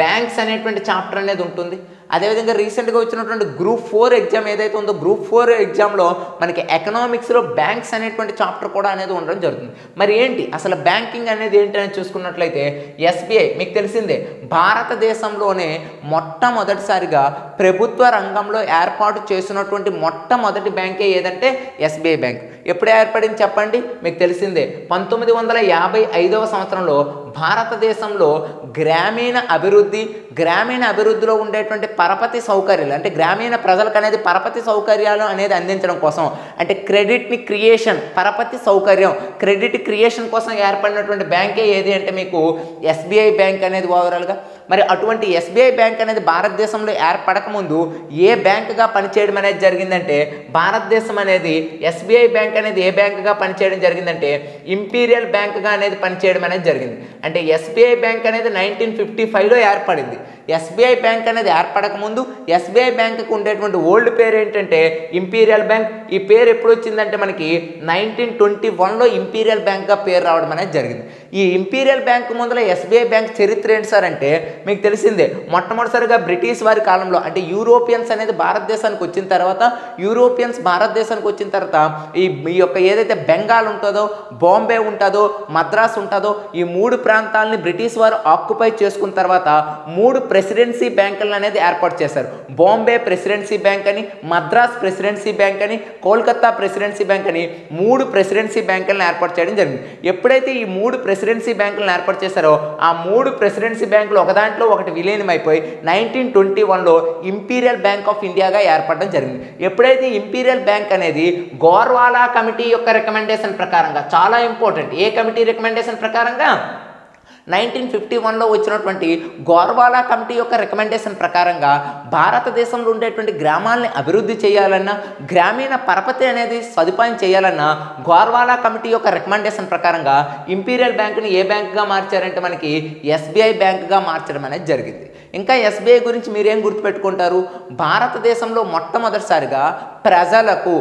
బ్యాంక్స్ అనేటువంటి చాప్టర్ అనేది ఉంటుంది. అదేవిధంగా రీసెంట్గా వచ్చినటువంటి గ్రూప్ 4 ఎగ్జామ్ ఏదైతే ఉందో గ్రూప్ 4 ఎగ్జామ్లో మనకి ఎకనామిక్స్లో బ్యాంక్స్ అనేటువంటి చాప్టర్ కూడా అనేది ఉండడం జరుగుతుంది. మరి ఏంటి అసలు బ్యాంకింగ్ అనేది ఏంటి అని చూసుకున్నట్లయితే ఎస్బీఐ మీకు తెలిసిందే భారతదేశంలోనే మొట్టమొదటిసారిగా ప్రభుత్వ రంగంలో ఏర్పాటు చేసినటువంటి మొట్టమొదటి బ్యాంకే ఏదంటే ఎస్బీఐ బ్యాంక్. ఎప్పుడు ఏర్పడింది చెప్పండి? మీకు తెలిసిందే 1955వ సంవత్సరంలో భారతదేశంలో గ్రామీణ అభివృద్ధిలో ఉండేటువంటి పరపతి సౌకర్యాలు అంటే గ్రామీణ ప్రజలకు అనేది పరపతి సౌకర్యాలు అనేది అందించడం కోసం అంటే పరపతి సౌకర్యం క్రెడిట్ క్రియేషన్ కోసం ఏర్పడినటువంటి బ్యాంకే ఏది అంటే మీకు ఎస్బీఐ బ్యాంక్ అనేది ఓవరాల్గా. మరి అటువంటి ఎస్బీఐ బ్యాంక్ అనేది భారతదేశంలో ఏర్పడకముందు ఏ బ్యాంకుగా పనిచేయడం అనేది జరిగిందంటే భారతదేశం అనేది ఎస్బీఐ బ్యాంక్ అనేది ఏ బ్యాంకుగా పనిచేయడం జరిగిందంటే ఇంపీరియల్ బ్యాంకుగా అనేది పనిచేయడం అనేది జరిగింది. అంటే ఎస్బీఐ బ్యాంక్ అనేది 1955లో ఏర్పడింది. ఎస్బీఐ బ్యాంక్ అనేది ఏర్పడకముందు ఎస్బీఐ బ్యాంకుకు ఉండేటువంటి ఓల్డ్ పేరు ఏంటంటే ఇంపీరియల్ బ్యాంక్. ఈ పేరు ఎప్పుడు వచ్చిందంటే మనకి 1921లో ఇంపీరియల్ బ్యాంక్గా పేరు రావడం అనేది జరిగింది. ఈ ఇంపీరియల్ బ్యాంక్ ముందర ఎస్బీఐ బ్యాంక్ చరిత్ర ఏంటి సార్ అంటే మీకు తెలిసిందే మొట్టమొదటిసారిగా బ్రిటిష్ వారి కాలంలో అంటే యూరోపియన్స్ అనేది భారతదేశానికి వచ్చిన తర్వాత ఈ యొక్క ఏదైతే బెంగాల్ ఉంటుందో బాంబే ఉంటుందో మద్రాస్ ఉంటుందో ఈ 3 ప్రాంతాలని బ్రిటిష్ వారు ఆక్యుపై చేసుకున్న తర్వాత 3 ప్రెసిడెన్సీ బ్యాంకులను అనేది ఏర్పాటు చేశారు. బాంబే ప్రెసిడెన్సీ బ్యాంక్ అని, మద్రాస్ ప్రెసిడెన్సీ బ్యాంక్ అని, కోల్కతా ప్రెసిడెన్సీ బ్యాంక్ అని 3 ప్రెసిడెన్సీ బ్యాంకులను ఏర్పాటు చేయడం జరిగింది. ఎప్పుడైతే ఈ 3 ప్రెసిడెన్సీ బ్యాంకులను ఏర్పాటు చేశారో ఆ 3 ప్రెసిడెన్సీ బ్యాంకులు ఒకదాంట్లో ఒకటి విలీనమైపోయి 1921లో ఇంపీరియల్ బ్యాంక్ ఆఫ్ ఇండియాగా ఏర్పడడం జరిగింది. ఎప్పుడైతే ఇంపీరియల్ బ్యాంక్ అనేది గోర్వాలా కమిటీ యొక్క రికమెండేషన్ ప్రకారంగా చాలా ఇంపార్టెంట్ ఏ కమిటీ రికమెండేషన్ ప్రకారంగా 1951లో వచ్చినటువంటి గోర్వాలా కమిటీ యొక్క రికమెండేషన్ ప్రకారంగా భారతదేశంలో ఉండేటువంటి గ్రామాలని అభివృద్ధి చేయాలన్నా గ్రామీణ పరపతి అనేది సదుపాయం చేయాలన్నా గోర్వాలా కమిటీ యొక్క రికమెండేషన్ ప్రకారంగా ఇంపీరియల్ బ్యాంకుని ఏ బ్యాంకుగా మార్చారంటే మనకి ఎస్బీఐ బ్యాంకుగా మార్చడం అనేది జరిగింది. ఇంకా ఎస్బీఐ గురించి మీరేం గుర్తుపెట్టుకుంటారు? భారతదేశంలో మొట్టమొదటిసారిగా ప్రజలకు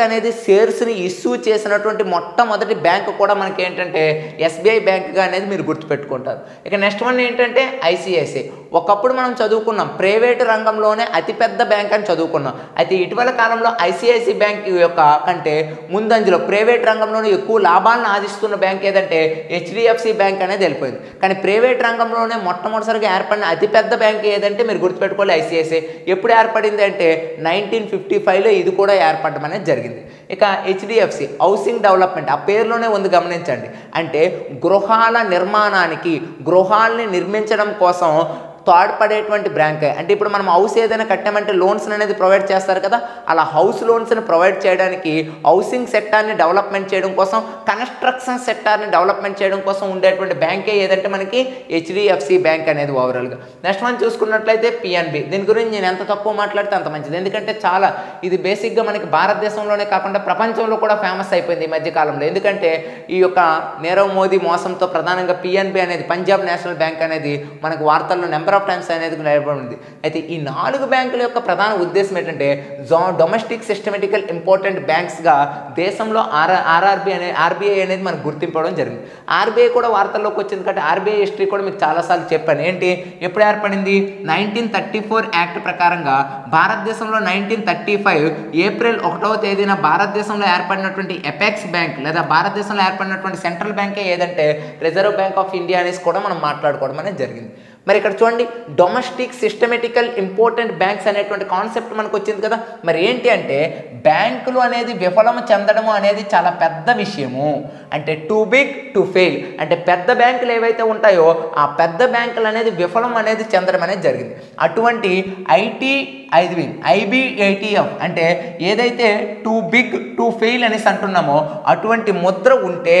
అనేది షేర్స్ని ఇష్యూ చేసినటువంటి మొట్టమొదటి బ్యాంకు కూడా మనకి ఏంటంటే ఎస్బీఐ బ్యాంకుగా అనేది మీరు గుర్తుపెట్టుకుంటారు. ఇక నెక్స్ట్ వన్ ఏంటంటే ఐసిఐసిఐ. ఒకప్పుడు మనం చదువుకున్నాం ప్రైవేటు రంగంలోనే అతిపెద్ద బ్యాంక్ అని చదువుకున్నాం. అయితే ఇటీవల కాలంలో ఐసిఐసిఐ బ్యాంక్ యొక్క కంటే ముందంజలో ప్రైవేట్ రంగంలోనే ఎక్కువ లాభాలను ఆశిస్తున్న బ్యాంక్ ఏదంటే హెచ్డిఎఫ్సి బ్యాంక్ అనేది వెళ్ళిపోయింది. కానీ ప్రైవేట్ రంగంలోనే మొట్టమొదటిసారిగా ఏర్పడిన అతిపెద్ద బ్యాంక్ ఏదంటే మీరు గుర్తుపెట్టుకోవాలి ఐసిఐసిఐ. ఎప్పుడు ఏర్పడింది అంటే 1955లో ఇది కూడా ఏర్పడడం అనేది జరిగింది. ఇక హెచ్డిఎఫ్సి హౌసింగ్ డెవలప్మెంట్ ఆ పేరులోనే ఉంది గమనించండి. అంటే గృహాలని నిర్మించడం కోసం తోడ్పడేటువంటి బ్యాంక్. అంటే ఇప్పుడు మనం హౌస్ ఏదైనా కట్టామంటే లోన్స్ అనేది ప్రొవైడ్ చేస్తారు కదా, అలా హౌస్ లోన్స్ని ప్రొవైడ్ చేయడానికి హౌసింగ్ సెక్టార్ని డెవలప్మెంట్ చేయడం కోసం కన్స్ట్రక్షన్ సెక్టార్ని డెవలప్మెంట్ చేయడం కోసం ఉండేటువంటి బ్యాంకే ఏదంటే మనకి హెచ్డిఎఫ్సి బ్యాంక్ అనేది ఓవరాల్గా. నెక్స్ట్ మనం చూసుకున్నట్లయితే పిఎన్బి. దీని గురించి నేను ఎంత తక్కువ మాట్లాడితే అంత మంచిది. ఎందుకంటే చాలా ఇది బేసిక్గా మనకి భారతదేశంలోనే కాకుండా ప్రపంచంలో కూడా ఫేమస్ అయిపోయింది ఈ మధ్యకాలంలో. ఎందుకంటే ఈ యొక్క నీరవ్ మోదీ మోసంతో ప్రధానంగా పిఎన్బి అనేది పంజాబ్ నేషనల్ బ్యాంక్ అనేది మనకు వార్తల్లో నెంబర్ ఆఫ్ టైమ్స్ అనేది నిలబడింది. అయితే ఈ 4 బ్యాంకుల యొక్క ప్రధాన ఉద్దేశం ఏంటంటే డొమెస్టిక్ సిస్టమేటికల్ ఇంపార్టెంట్ బ్యాంక్స్గా దేశంలో ఆర్బీఐ అనేది మనకు గుర్తింపడం జరిగింది. ఆర్బీఐ కూడా వార్తల్లోకి వచ్చింది కాబట్టి ఆర్బీఐ హిస్టరీ కూడా మీకు చాలాసార్లు చెప్పాను. ఏంటి ఎప్పుడు ఏర్పడింది? 1934 యాక్ట్ ప్రకారంగా భారతదేశంలో 1935 ఏప్రిల్ 1వ తేదీన భారతదేశంలో ఏర్పడినటువంటి ఎపెక్స్ బ్యాంక్ లేదా భారతదేశంలో ఏర్పడినటువంటి సెంట్రల్ బ్యాంకే ఏదంటే రిజర్వ్ బ్యాంక్ ఆఫ్ ఇండియా అనేసి కూడా మనం మాట్లాడుకోవడం అనేది జరిగింది. మరి ఇక్కడ చూడండి, డొమెస్టిక్ సిస్టమేటికల్ ఇంపార్టెంట్ బ్యాంక్స్ అనేటువంటి కాన్సెప్ట్ మనకు వచ్చింది కదా. మరి ఏంటి అంటే బ్యాంకులు అనేది విఫలం చెందడము అనేది చాలా పెద్ద విషయము. అంటే టూ బిగ్ టు ఫెయిల్, అంటే పెద్ద బ్యాంకులు ఏవైతే ఉంటాయో ఆ పెద్ద బ్యాంకులు అనేది విఫలం అనేది చెందడం అనేది జరిగింది. అటువంటి IBATF అంటే ఏదైతే టూ బిగ్ టు ఫెయిల్ అనేసి అంటున్నామో అటువంటి ముద్ర ఉంటే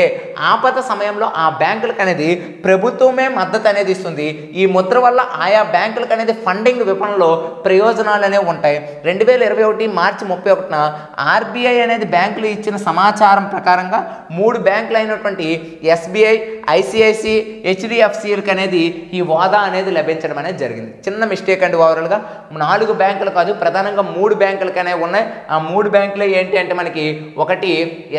ఆపద సమయంలో ఆ బ్యాంకులకు అనేది ప్రభుత్వమే మద్దతు అనేది ఇస్తుంది. ఈ ముద్ర వల్ల ఆయా బ్యాంకులకు అనేది ఫండింగ్ విఫలంలో ప్రయోజనాలు అనేవి ఉంటాయి. 2021 మార్చి 31న RBI అనేది బ్యాంకులు ఇచ్చిన సమాచారం ప్రకారంగా 3 బ్యాంకులు అయినటువంటి SBI, ICICI, HDFCలకు అనేది ఈ హోదా అనేది లభించడం అనేది జరిగింది. చిన్న మిస్టేక్ అండి, ఓవరాల్గా 4 బ్యాంకులు కాదు, ప్రధానంగా 3 బ్యాంకులకి అనేవి ఉన్నాయి. ఆ 3 బ్యాంకులు ఏంటి అంటే మనకి ఒకటి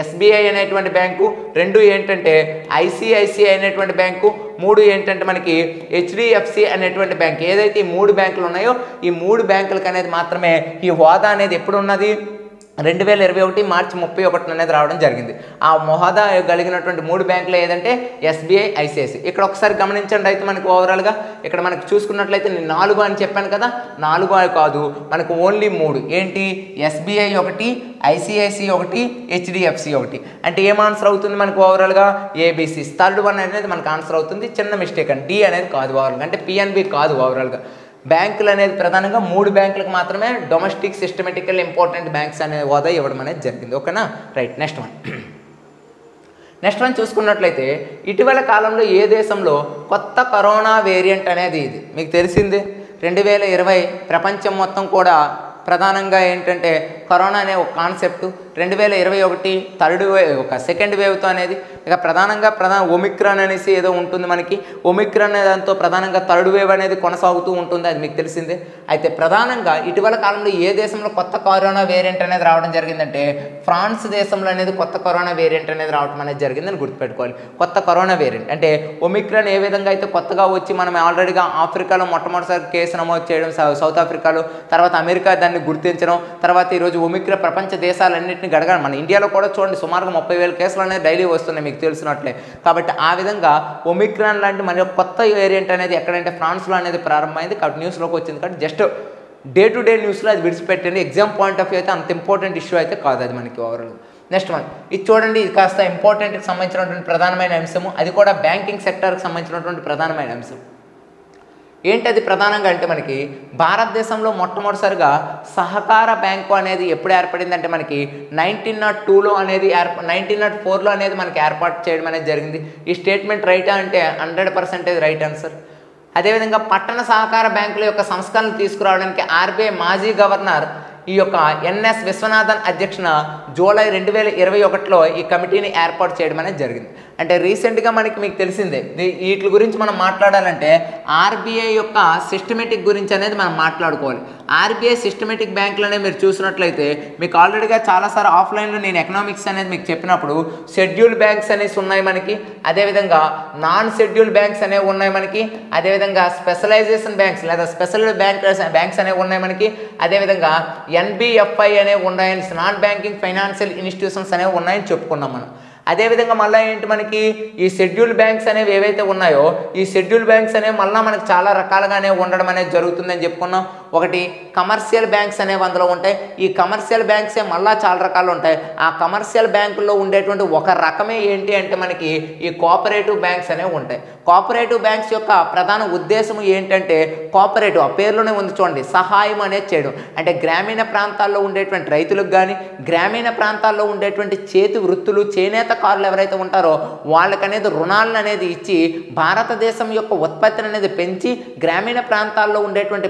SBI అనేటువంటి బ్యాంకు, 2 ఏంటంటే ICICI అనేటువంటి బ్యాంకు, 3 ఏంటంటే మనకి HDFC అనేటువంటి బ్యాంక్. ఏదైతే ఈ 3 బ్యాంకులు ఉన్నాయో ఈ 3 బ్యాంకులకు అనేది మాత్రమే ఈ హోదా అనేది ఎప్పుడు ఉన్నది 2021 మార్చి 31 అనేది రావడం జరిగింది. ఆ హోదా కలిగినటువంటి 3 బ్యాంకులు ఏదంటే SBI, ICICI. ఇక్కడ ఒకసారి గమనించండి. అయితే మనకి ఓవరాల్గా ఇక్కడ మనకి చూసుకున్నట్లయితే నేను 4 అని చెప్పాను కదా, 4 కాదు మనకు ఓన్లీ 3. ఏంటి? SBI ఒకటి, ICICI ఒకటి, HDFC ఒకటి. అంటే ఏం ఆన్సర్ అవుతుంది మనకు ఓవరాల్గా? ABC. థర్డ్ వన్ అనేది మనకు ఆన్సర్ అవుతుంది. చిన్న మిస్టేక్ అండి, D అనేది కాదు ఓవరాల్గా, అంటే PNB కాదు ఓవరాల్గా. బ్యాంకులు అనేది ప్రధానంగా 3 బ్యాంకులకు మాత్రమే డొమెస్టిక్ సిస్టమేటికల్ ఇంపార్టెంట్ బ్యాంక్స్ అనే హోదా ఇవ్వడం అనేది జరిగింది. ఓకేనా? రైట్. నెక్స్ట్ వన్ చూసుకున్నట్లయితే ఇటీవల కాలంలో ఏ దేశంలో కొత్త కరోనా వేరియంట్ అనేది ఇది మీకు తెలిసిందే. 2020 ప్రపంచం మొత్తం కూడా ప్రధానంగా ఏంటంటే కరోనా అనే ఒక కాన్సెప్ట్, 2021 థర్డ్ వేవ్, ఒక సెకండ్ వేవ్తో అనేది ఇక ప్రధానంగా ఒమిక్రాన్ అనేసి ఏదో ఉంటుంది మనకి. ఒమిక్రాన్ అనే దాంతో ప్రధానంగా థర్డ్ వేవ్ అనేది కొనసాగుతూ ఉంటుంది, అది మీకు తెలిసిందే. అయితే ప్రధానంగా ఇటీవల కాలంలో ఏ దేశంలో కొత్త కరోనా వేరియంట్ అనేది రావడం జరిగిందంటే ఫ్రాన్స్ దేశంలో అనేది కొత్త కరోనా వేరియంట్ అనేది రావడం అనేది జరిగిందని గుర్తుపెట్టుకోవాలి. కొత్త కరోనా వేరియంట్ అంటే ఒమిక్రాన్ ఏ విధంగా అయితే కొత్తగా వచ్చి మనం ఆల్రెడీగా ఆఫ్రికాలో మొట్టమొదటిసారి కేసు నమోదు చేయడం, సౌత్ ఆఫ్రికాలో, తర్వాత అమెరికా దాన్ని గుర్తించడం, తర్వాత ఈరోజు ఒమిక్రాన్ ప్రపంచ దేశాలన్నింటినీ గడగడం. మన ఇండియాలో కూడా చూడండి సుమారుగా 30,000 కేసులు అనేది డైలీ వస్తున్నాయి మీకు తెలిసినట్లే. కాబట్టి ఆ విధంగా ఒమిక్రాన్ లాంటి మరి కొత్త వేరియంట్ అనేది ఎక్కడంటే ఫ్రాన్స్లో అనేది ప్రారంభమైంది. కాబట్టి న్యూస్లోకి వచ్చింది. కాబట్టి జస్ట్ డే టు డే న్యూస్లో అది విడిచిపెట్టండి. ఎగ్జామ్ పాయింట్ ఆఫ్ వ్యూ అయితే అంత ఇంపార్టెంట్ ఇష్యూ అయితే కాదు అది మనకి ఓవరాల్. నెక్స్ట్ వన్ ఇది చూడండి, ఇది కాస్త ఇంపార్టెంట్కి సంబంధించినటువంటి ప్రధానమైన అంశము, అది కూడా బ్యాంకింగ్ సెక్టర్కి సంబంధించినటువంటి ప్రధానమైన అంశం. ఏంటది ప్రధానంగా అంటే మనకి భారతదేశంలో మొట్టమొదటిసారిగా సహకార బ్యాంకు అనేది ఎప్పుడు ఏర్పడింది అంటే మనకి 1902లో అనేది 1904లో అనేది మనకి ఏర్పాటు చేయడం అనేది జరిగింది. ఈ స్టేట్మెంట్ రైటా అంటే 100% రైట్ ఆన్సర్. అదేవిధంగా పట్టణ సహకార బ్యాంకుల యొక్క సంస్కరణలు తీసుకురావడానికి RBI మాజీ గవర్నర్ ఈ యొక్క NS విశ్వనాథన్ అధ్యక్షన జూలై 2021లో ఈ కమిటీని ఏర్పాటు చేయడం అనేది జరిగింది. అంటే రీసెంట్గా మీకు తెలిసిందే. వీటి గురించి మనం మాట్లాడాలంటే RBI యొక్క సిస్టమేటిక్ గురించి అనేది మనం మాట్లాడుకోవాలి. RBI సిస్టమేటిక్ బ్యాంకులు అనేవి మీరు చూసినట్లయితే మీకు ఆల్రెడీగా చాలాసార్లు ఆఫ్లైన్లో నేను ఎకనామిక్స్ అనేది మీకు చెప్పినప్పుడు షెడ్యూల్ బ్యాంక్స్ అనేవి ఉన్నాయి మనకి, అదేవిధంగా నాన్ షెడ్యూల్ బ్యాంక్స్ అనేవి ఉన్నాయి మనకి, అదేవిధంగా స్పెషలైజేషన్ బ్యాంక్స్ లేదా స్పెషల్ బ్యాంక్స్ అనేవి ఉన్నాయి మనకి, అదేవిధంగా NBFI అనేవి ఉన్నాయని నాన్ బ్యాంకింగ్ ఫైనాన్షియల్ ఇన్స్టిట్యూషన్స్ అనేవి ఉన్నాయని చెప్పుకున్నాం మనం. అదేవిధంగా మళ్ళీ ఏంటి మనకి ఈ షెడ్యూల్ బ్యాంక్స్ అనేవి ఏవైతే ఉన్నాయో ఈ షెడ్యూల్ బ్యాంక్స్ అనేవి మళ్ళీ మనకి చాలా రకాలుగానే ఉండడం అనేది జరుగుతుందని చెప్పుకున్నాం. ఒకటి కమర్షియల్ బ్యాంక్స్ అనేవి అందులో ఉంటాయి. ఈ కమర్షియల్ బ్యాంక్సే మళ్ళీ చాలా రకాలు ఉంటాయి. ఆ కమర్షియల్ బ్యాంకుల్లో ఉండేటువంటి ఒక రకమే ఏంటి అంటే మనకి ఈ కోఆపరేటివ్ బ్యాంక్స్ అనేవి ఉంటాయి. కోఆపరేటివ్ బ్యాంక్స్ యొక్క ప్రధాన ఉద్దేశం ఏంటంటే కోఆపరేటివ్, ఆ పేర్లోనే ఉంది చూడండి, సహాయం అనేది చేయడం. అంటే గ్రామీణ ప్రాంతాల్లో ఉండేటువంటి రైతులకు కానీ గ్రామీణ ప్రాంతాల్లో ఉండేటువంటి చేతి వృత్తులు చేనేత కారులు ఎవరైతే ఉంటారో వాళ్ళకనేది రుణాలను అనేది ఇచ్చి భారతదేశం యొక్క ఉత్పత్తిని అనేది పెంచి గ్రామీణ ప్రాంతాల్లో ఉండేటువంటి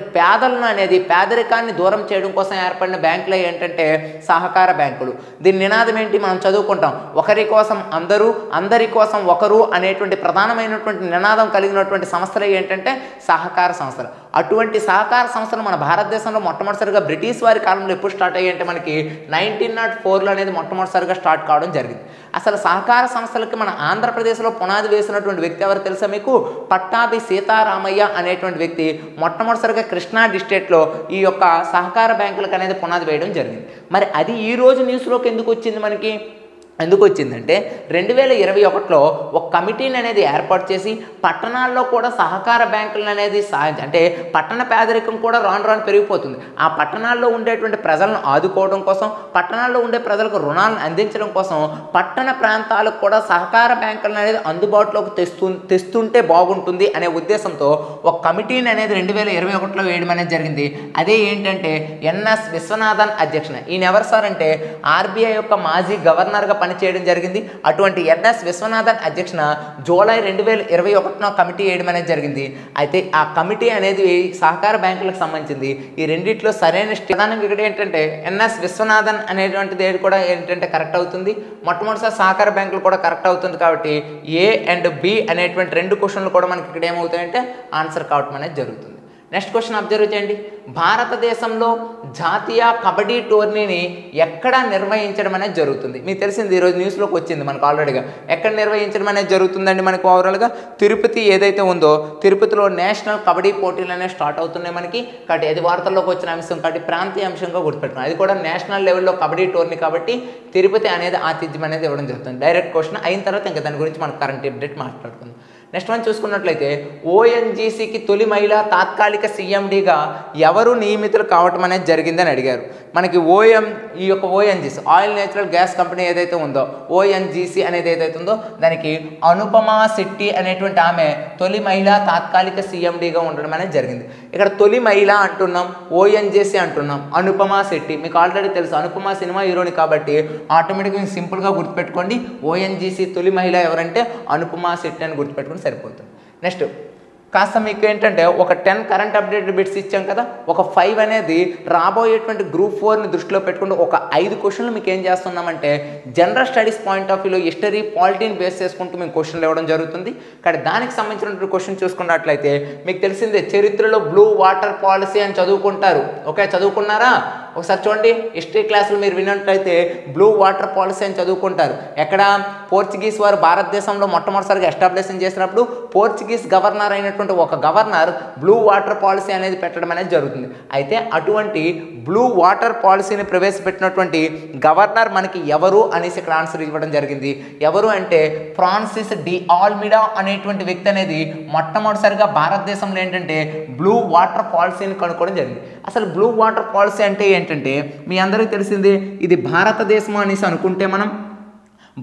పేదరికాన్ని దూరం చేయడం కోసం ఏర్పడిన బ్యాంకులు ఏంటంటే సహకార బ్యాంకులు. దీని నినాదం ఏంటి మనం చదువుకుంటాం, ఒకరి కోసం అందరూ అందరి కోసం ఒకరు అనేటువంటి ప్రధానమైనటువంటి నినాదం కలిగినటువంటి సంస్థలు ఏంటంటే సహకార సంస్థలు. అటువంటి సహకార సంస్థలు మన భారతదేశంలో మొట్టమొదటిసారిగా బ్రిటిష్ వారి కాలంలో ఎప్పుడు స్టార్ట్ అయ్యాయంటే మనకి 1904లో అనేది మొట్టమొదటిసారిగా స్టార్ట్ కావడం జరిగింది. అసలు సహకార సంస్థలకి మన ఆంధ్రప్రదేశ్లో పునాది వేసినటువంటి వ్యక్తి ఎవరు తెలుసా మీకు? పట్టాభి సీతారామయ్య అనేటువంటి వ్యక్తి మొట్టమొదటిసారిగా కృష్ణా డిస్ట్రిక్ట్లో ఈ యొక్క సహకార బ్యాంకులకు అనేది పునాది వేయడం జరిగింది. మరి అది ఈ రోజు న్యూస్లోకి ఎందుకు వచ్చింది మనకి? ఎందుకు వచ్చిందంటే 2021లో ఒక కమిటీని అనేది ఏర్పాటు చేసి పట్టణాల్లో కూడా సహకార బ్యాంకులను అనేది అంటే పట్టణ పేదరికం కూడా రాను రాను పెరిగిపోతుంది. ఆ పట్టణాల్లో ఉండేటువంటి ప్రజలను ఆదుకోవడం కోసం, పట్టణాల్లో ఉండే ప్రజలకు రుణాలను అందించడం కోసం పట్టణ ప్రాంతాలకు కూడా సహకార బ్యాంకులను అనేది అందుబాటులోకి తెస్తుంటే బాగుంటుంది అనే ఉద్దేశంతో ఒక కమిటీని అనేది 2021లో వేయడం అనేది జరిగింది. అదే ఏంటంటే ఎన్ఎస్ విశ్వనాథన్ అధ్యక్షన. ఈయన ఎవరు సార్ అంటే ఆర్బీఐ యొక్క మాజీ గవర్నర్గా పనిచేయడం జరిగింది. అటువంటి ఎన్ఎస్ విశ్వనాథన్ అధ్యక్షన జూలై 2021లో కమిటీ వేయడం అనేది జరిగింది. అయితే ఆ కమిటీ అనేది సహకార బ్యాంకులకు సంబంధించింది. ఈ రెండిట్లో సరైన ప్రధానంగా ఇక్కడ ఏంటంటే ఎన్ఎస్ విశ్వనాథన్ అనేటువంటిది ఏది కూడా ఏంటంటే కరెక్ట్ అవుతుంది. మొట్టమొదటిసారి సహకార బ్యాంకులు కూడా కరెక్ట్ అవుతుంది కాబట్టి ఏ అండ్ బి అనేటువంటి 2 క్వశ్చన్లు కూడా మనకి ఇక్కడ ఏమవుతాయంటే ఆన్సర్ కావడం అనేది జరుగుతుంది. నెక్స్ట్ క్వశ్చన్ అబ్జర్వ్ చేయండి. భారతదేశంలో జాతీయ కబడ్డీ టోర్నీని ఎక్కడ నిర్వహించడం అనేది జరుగుతుంది? మీకు తెలిసింది ఈరోజు న్యూస్లోకి వచ్చింది మనకు ఆల్రెడీగా. ఎక్కడ నిర్వహించడం అనేది జరుగుతుందండి మనకు ఓవరాల్గా తిరుపతి ఏదైతే ఉందో తిరుపతిలో నేషనల్ కబడ్డీ పోటీలు అనేవి స్టార్ట్ అవుతున్నాయి మనకి. కాబట్టి అది వార్తల్లోకి వచ్చిన అంశం కాబట్టి ప్రాంతీయ అంశంగా గుర్తుపెట్టుకున్నాం. అది కూడా నేషనల్ లెవెల్లో కబడ్డీ టోర్నీ కాబట్టి తిరుపతి అనేది ఆతిథ్యం అనేది ఇవ్వడం జరుగుతుంది. డైరెక్ట్ క్వశ్చన్ అయిన తర్వాత ఇంకా దాని గురించి మనం కరెంట్ అప్డేట్ మాట్లాడుకుందాం. నెక్స్ట్ మనం చూసుకున్నట్లయితే ఓఎన్జీసీకి తొలి మహిళా తాత్కాలిక సీఎండీగా ఎవరు నియమితులు కావటం అనేది జరిగిందని అడిగారు. మనకి ఈ యొక్క ONGC oil natural gas company ఏదైతే ఉందో ఓఎన్జీసీ అనేది ఏదైతే ఉందో దానికి అనుపమా శెట్టి అనేటువంటి ఆమె తొలి మహిళా తాత్కాలిక సీఎండీగా ఉండడం అనేది జరిగింది. ఇక్కడ తొలి మహిళ అంటున్నాం, ఓఎన్జీసీ అంటున్నాం, అనుపమా శెట్టి మీకు ఆల్రెడీ తెలుసు అనుపమా సినిమా హీరోని కాబట్టి ఆటోమేటిక్గా మీకు సింపుల్గా గుర్తుపెట్టుకోండి. ఓఎన్జీసీ తొలి మహిళ ఎవరంటే అనుపమా శెట్టి అని గుర్తుపెట్టుకోండి సరిపోతుంది. నెక్స్ట్ కాస్త మీకు ఏంటంటే ఒక 10 కరెంట్ అప్డేట్ బిట్స్ ఇచ్చాం కదా, ఒక 5 అనేది రాబోయేటువంటి గ్రూప్ 4ని దృష్టిలో పెట్టుకుంటూ ఒక 5 క్వశ్చన్లు మీకు ఏం చేస్తున్నామంటే జనరల్ స్టడీస్ పాయింట్ ఆఫ్ వ్యూలో హిస్టరీ పాలిటీని బేస్ చేసుకుంటూ మేము క్వశ్చన్లు ఇవ్వడం జరుగుతుంది. కానీ దానికి సంబంధించినటువంటి క్వశ్చన్ చూసుకున్నట్లయితే మీకు తెలిసిందే చరిత్రలో బ్లూ వాటర్ పాలసీ అని చదువుకుంటారు. ఓకే, చదువుకున్నారా? ఒకసారి చూడండి, హిస్టరీ క్లాసులు మీరు విన్నట్లయితే బ్లూ వాటర్ పాలసీ అని చదువుకుంటారు. ఎక్కడ పోర్చుగీస్ వారు భారతదేశంలో మొట్టమొదటిసారిగా ఎస్టాబ్లిష్ చేసినప్పుడు పోర్చుగీస్ గవర్నర్ అయినటువంటి ఒక గవర్నర్ బ్లూ వాటర్ పాలసీ అనేది పెట్టడం అనేది జరుగుతుంది. అయితే అటువంటి బ్లూ వాటర్ పాలసీని ప్రవేశపెట్టినటువంటి గవర్నర్ మనకి ఎవరు అనేసి ఇక్కడ ఆన్సర్ ఇవ్వడం జరిగింది. ఎవరు అంటే ఫ్రాన్సిస్ డి ఆల్మిడా అనేటువంటి వ్యక్తి అనేది మొట్టమొదటిసారిగా భారతదేశంలో ఏంటంటే బ్లూ వాటర్ పాలసీని కనుక్కోవడం జరిగింది. అసలు బ్లూ వాటర్ పాలసీ అంటే ఏంటంటే మీ అందరికీ తెలిసిందే, ఇది భారతదేశం అనేసి అనుకుంటే మనం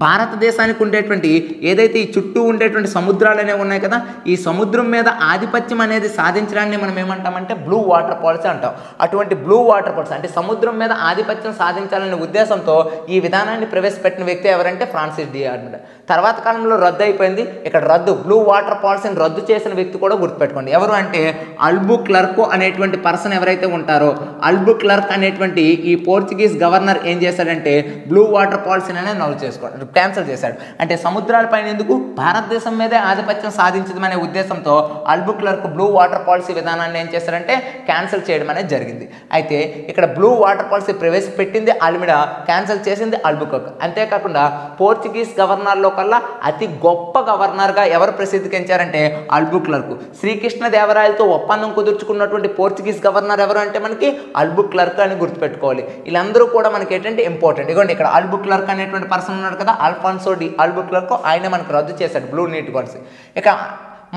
భారతదేశానికి ఉండేటువంటి ఏదైతే ఈ చుట్టూ ఉండేటువంటి సముద్రాలు అనేవి ఉన్నాయి కదా, ఈ సముద్రం మీద ఆధిపత్యం అనేది సాధించడాన్ని మనం ఏమంటామంటే బ్లూ వాటర్ పాలసీ అంటాం. అటువంటి బ్లూ వాటర్ పాలసీ అంటే సముద్రం మీద ఆధిపత్యం సాధించాలనే ఉద్దేశంతో ఈ విధానాన్ని ప్రవేశపెట్టిన వ్యక్తి ఎవరంటే ఫ్రాన్సిస్ డి ఆల్మిడా. తర్వాత కాలంలో రద్దు అయిపోయింది. ఇక్కడ బ్లూ వాటర్ పాలసీని రద్దు చేసిన వ్యక్తి కూడా గుర్తుపెట్టుకోండి. ఎవరు అంటే అల్బుక్లర్క్ అనేటువంటి పర్సన్ ఎవరైతే ఉంటారో అల్బుక్లర్క్ అనేటువంటి ఈ పోర్చుగీస్ గవర్నర్ ఏం చేశాడంటే బ్లూ వాటర్ పాలసీని అనేది నవ్వు చేసుకోవడం క్యాన్సిల్ చేశాడు. అంటే సముద్రాలపైన ఎందుకు భారతదేశం మీదే ఆధిపత్యం సాధించడం అనే ఉద్దేశంతో అల్బుక్లర్క్ బ్లూ వాటర్ పాలసీ విధానాన్ని ఏం చేశారంటే క్యాన్సిల్ చేయడం అనేది జరిగింది. అయితే ఇక్కడ బ్లూ వాటర్ పాలసీ ప్రవేశపెట్టింది ఆల్మిడా, క్యాన్సిల్ చేసింది అల్బుక్లర్క్. అంతేకాకుండా పోర్చుగీస్ గవర్నర్లో కల్లా అతి గొప్ప గవర్నర్గా ఎవరు ప్రసిద్ధికించారంటే అల్బుక్లర్క్. శ్రీకృష్ణదేవరాయలతో ఒప్పందం కుదుర్చుకున్నటువంటి పోర్చుగీస్ గవర్నర్ ఎవరు అంటే మనకి అల్బుక్లర్క్ అని గుర్తుపెట్టుకోవాలి. వీళ్ళందరూ కూడా మనకి ఏంటంటే ఇంపార్టెంట్. ఇదిగోండి ఇక్కడ అల్బుక్లర్క్ అనేటువంటి పర్సన్ ఉన్నాడు కదా, అల్ఫాన్సో డి అల్బుక్లర్క్, ఆయన మనకు రద్దు చేశాడు బ్లూ నీట్ పాలసీ. ఇక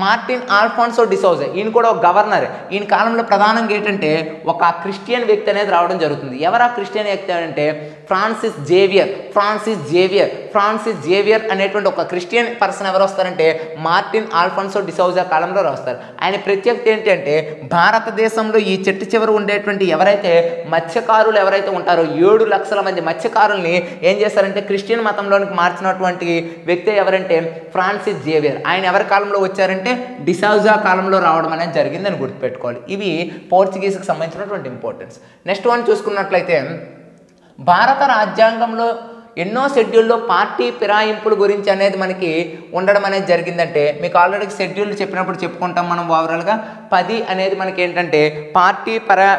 మార్టిన్ ఆల్ఫాన్సో డిసౌజా ఈయన కూడా ఒక గవర్నర్. ఈయన కాలంలో ప్రధానంగా ఏంటంటే ఒక క్రిస్టియన్ వ్యక్తి అనేది రావడం జరుగుతుంది. ఎవరు ఆ క్రిస్టియన్ వ్యక్తి అంటే ఫ్రాన్సిస్ జేవియర్ అనేటువంటి ఒక క్రిస్టియన్ పర్సన్ ఎవరు వస్తారంటే మార్టిన్ ఆల్ఫాన్సో డిసౌజా కాలంలో వస్తారు. ఆయన ప్రత్యేకత ఏంటంటే భారతదేశంలో ఈ చెట్టు చివర ఉండేటువంటి ఎవరైతే మత్స్యకారులు ఎవరైతే ఉంటారో 7 లక్షల మంది మత్స్యకారుల్ని ఏం చేశారంటే క్రిస్టియన్ మతంలోనికి మార్చినటువంటి వ్యక్తి ఎవరంటే ఫ్రాన్సిస్ జేవియర్. ఆయన ఎవరి కాలంలో వచ్చారంటే డిసౌజా కాలంలో రావడం అనేది జరిగిందని గుర్తుపెట్టుకోవాలి. ఇవి పోర్చుగీస్కి సంబంధించినటువంటి ఇంపార్టెన్స్. నెక్స్ట్ వన్ చూసుకున్నట్లయితే భారత రాజ్యాంగంలో ఎన్నో షెడ్యూల్లో పార్టీ ఫిరాయింపుల గురించి అనేది మనకి ఉండడం అనేది జరిగిందంటే మీకు ఆల్రెడీ షెడ్యూల్ చెప్పినప్పుడు చెప్పుకుంటాం మనం ఓవరాల్గా 10 అనేది మనకి ఏంటంటే పార్టీ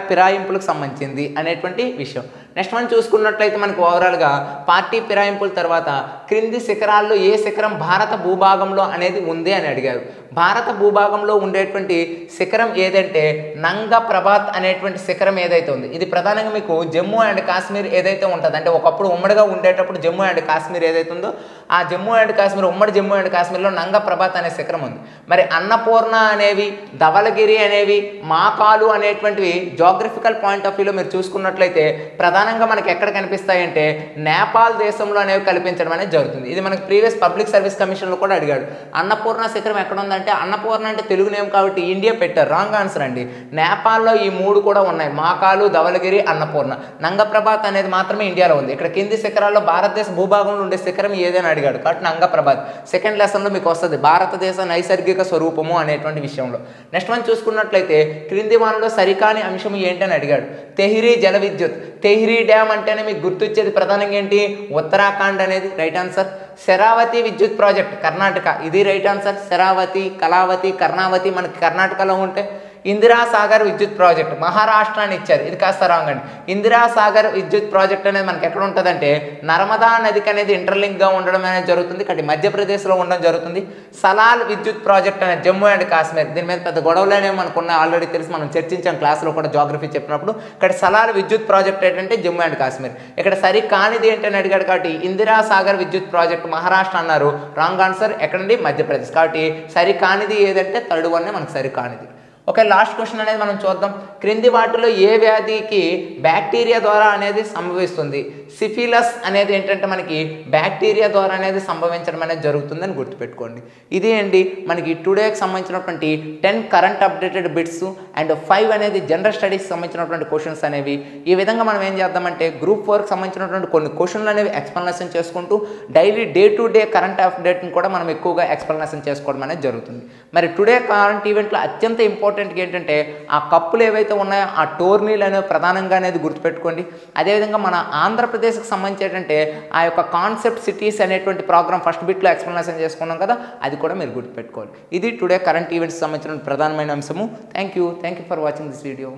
ఫిరాయింపులకు సంబంధించింది అనేటువంటి విషయం. నెక్స్ట్ మనం చూసుకున్నట్లయితే మనకు ఓవరాల్గా పార్టీ ఫిరాయింపుల తర్వాత క్రింది శిఖరాల్లో ఏ శిఖరం భారత భూభాగంలో అనేది ఉంది అని అడిగారు. భారత భూభాగంలో ఉండేటువంటి శిఖరం ఏదంటే నంగ ప్రభాత్ అనేటువంటి శిఖరం ఏదైతే ఉంది, ఇది ప్రధానంగా మీకు జమ్మూ అండ్ కాశ్మీర్ ఏదైతే ఉంటుంది, అంటే ఒకప్పుడు ఉమ్మడిగా ఉండేటప్పుడు జమ్మూ అండ్ కాశ్మీర్ ఏదైతే ఉందో ఆ జమ్మూ అండ్ కాశ్మీర్, ఉమ్మడి జమ్మూ అండ్ కాశ్మీర్లో నంగ ప్రభాత్ అనే శిఖరం ఉంది. మరి అన్నపూర్ణ అనేవి, ధవలగిరి అనేవి, మాకాలు అనేటువంటివి జోగ్రఫికల్ పాయింట్ ఆఫ్ వ్యూలో మీరు చూసుకున్నట్లయితే ప్రధానంగా మనకి ఎక్కడ కనిపిస్తాయంటే నేపాల్ దేశంలో అనేవి కల్పించడం అనేది జరుగుతుంది. ఇది మనకి ప్రీవియస్ పబ్లిక్ సర్వీస్ కమిషన్లో కూడా అడిగాడు. అన్నపూర్ణ శిఖరం ఎక్కడ ఉందంటే, అన్నపూర్ణ అంటే తెలుగు నేమ్ కాబట్టి ఇండియా పెట్టారు, రాంగ్ ఆన్సర్ అండి. నేపాల్లో ఈ 3 కూడా ఉన్నాయి, మాకాలు, ధవలగిరి, అన్నపూర్ణ. నంగప్రభాత్ అనేది మాత్రమే ఇండియాలో ఉంది. ఇక్కడ కింది శిఖరాల్లో భారతదేశ భూభాగంలో ఉండే శిఖరం ఏదని అడిగాడు కాబట్టి నంగప్రభాత్. సెకండ్ లెసన్లో మీకు వస్తుంది భారతదేశ నైసర్గిక స్వరూపము అనేటువంటి విషయంలో. నెక్స్ట్ మనం చూసుకున్నట్లయితే క్రింది వానలో సరికాని అంశం ఏంటని అడిగాడు. తెహ్రీ జల విద్యుత్, తెహ్రీ డ్యామ్ అంటేనే మీకు గుర్తొచ్చేది ప్రధానంగా ఏంటి, ఉత్తరాఖండ్ అనేది రైట్ ఆన్సర్. శరావతి విద్యుత్ ప్రాజెక్ట్ కర్ణాటక, ఇది రైట్ ఆన్సర్. శరావతి, కళావతి, కర్ణావతి మనకి కర్ణాటకలో ఉంటే. ఇందిరా సాగర్ విద్యుత్ ప్రాజెక్ట్ మహారాష్ట్ర అని ఇచ్చారు, ఇది కాస్త రాంగ్ అండి. ఇందిరా సాగర్ విద్యుత్ ప్రాజెక్ట్ అనేది మనకి ఎక్కడ ఉంటుందంటే నర్మదా నదికి అనేది ఇంటర్లింక్గా ఉండడం అనేది జరుగుతుంది, ఇక్కడ మధ్యప్రదేశ్లో ఉండడం జరుగుతుంది. సలాల్ విద్యుత్ ప్రాజెక్ట్ అనేది జమ్మూ అండ్ కాశ్మీర్, దీని మీద పెద్ద గొడవలేనే మనకున్న ఆల్రెడీ తెలిసి మనం చర్చించాం క్లాస్లో కూడా జాగ్రఫీ చెప్పినప్పుడు. ఇక్కడ సలాల్ విద్యుత్ ప్రాజెక్ట్ ఏంటంటే జమ్మూ అండ్ కాశ్మీర్. ఇక్కడ సరి కానిది ఏంటని అడిగాడు కాబట్టి ఇందిరా సాగర్ విద్యుత్ ప్రాజెక్ట్ మహారాష్ట్ర అన్నారు, రాంగ్ ఆన్సర్. ఎక్కడండి, మధ్యప్రదేశ్. కాబట్టి సరి కానిది ఏదంటే థర్డ్ వన్నే మనకు సరి కానిది. ఓకే, లాస్ట్ క్వశ్చన్ అనేది మనం చూద్దాం. క్రింది వాటిలో ఏ వ్యాధికి బ్యాక్టీరియా ద్వారా అనేది సంభవిస్తుంది? సిఫిలస్ అనేది ఏంటంటే మనకి బ్యాక్టీరియా ద్వారా అనేది సంభవించడం అనేది జరుగుతుందని గుర్తుపెట్టుకోండి. ఇదే అండి మనకి టుడేకి సంబంధించినటువంటి 10 కరెంట్ అప్డేటెడ్ బిట్స్ అండ్ 5 అనేది జనరల్ స్టడీస్కి సంబంధించినటువంటి క్వశ్చన్స్ అనేవి. ఈ విధంగా మనం ఏం చేద్దామంటే గ్రూప్ 4కి సంబంధించినటువంటి కొన్ని క్వశ్చన్లు అనేవి ఎక్స్ప్లెనేషన్ చేసుకుంటూ daily day to day current అప్డేట్ని కూడా మనం ఎక్కువగా ఎక్స్ప్లెనేషన్ చేసుకోవడం అనేది జరుగుతుంది. మరి టుడే కరెంట్ ఈవెంట్లో అత్యంత ఇంపార్టెంట్ ఏంటంటే ఆ కప్పులు ఏవైతే ఉన్నాయో ఆ టోర్నీలు అనేవి ప్రధానంగా అనేది గుర్తుపెట్టుకోండి. అదేవిధంగా మన ఆంధ్రప్రదేశ్కి సంబంధించి ఏంటంటే ఆ యొక్క కాన్సెప్ట్ సిటీస్ అనేటువంటి ప్రోగ్రామ్ ఫస్ట్ బిట్లో ఎక్స్ప్లెనేషన్ చేసుకున్నాం కదా, అది కూడా మీరు గుర్తుపెట్టుకోవాలి. ఇది టుడే కరెంట్ ఈవెంట్స్ సంబంధించిన ప్రధానమైన అంశము. Thank you for watching this video.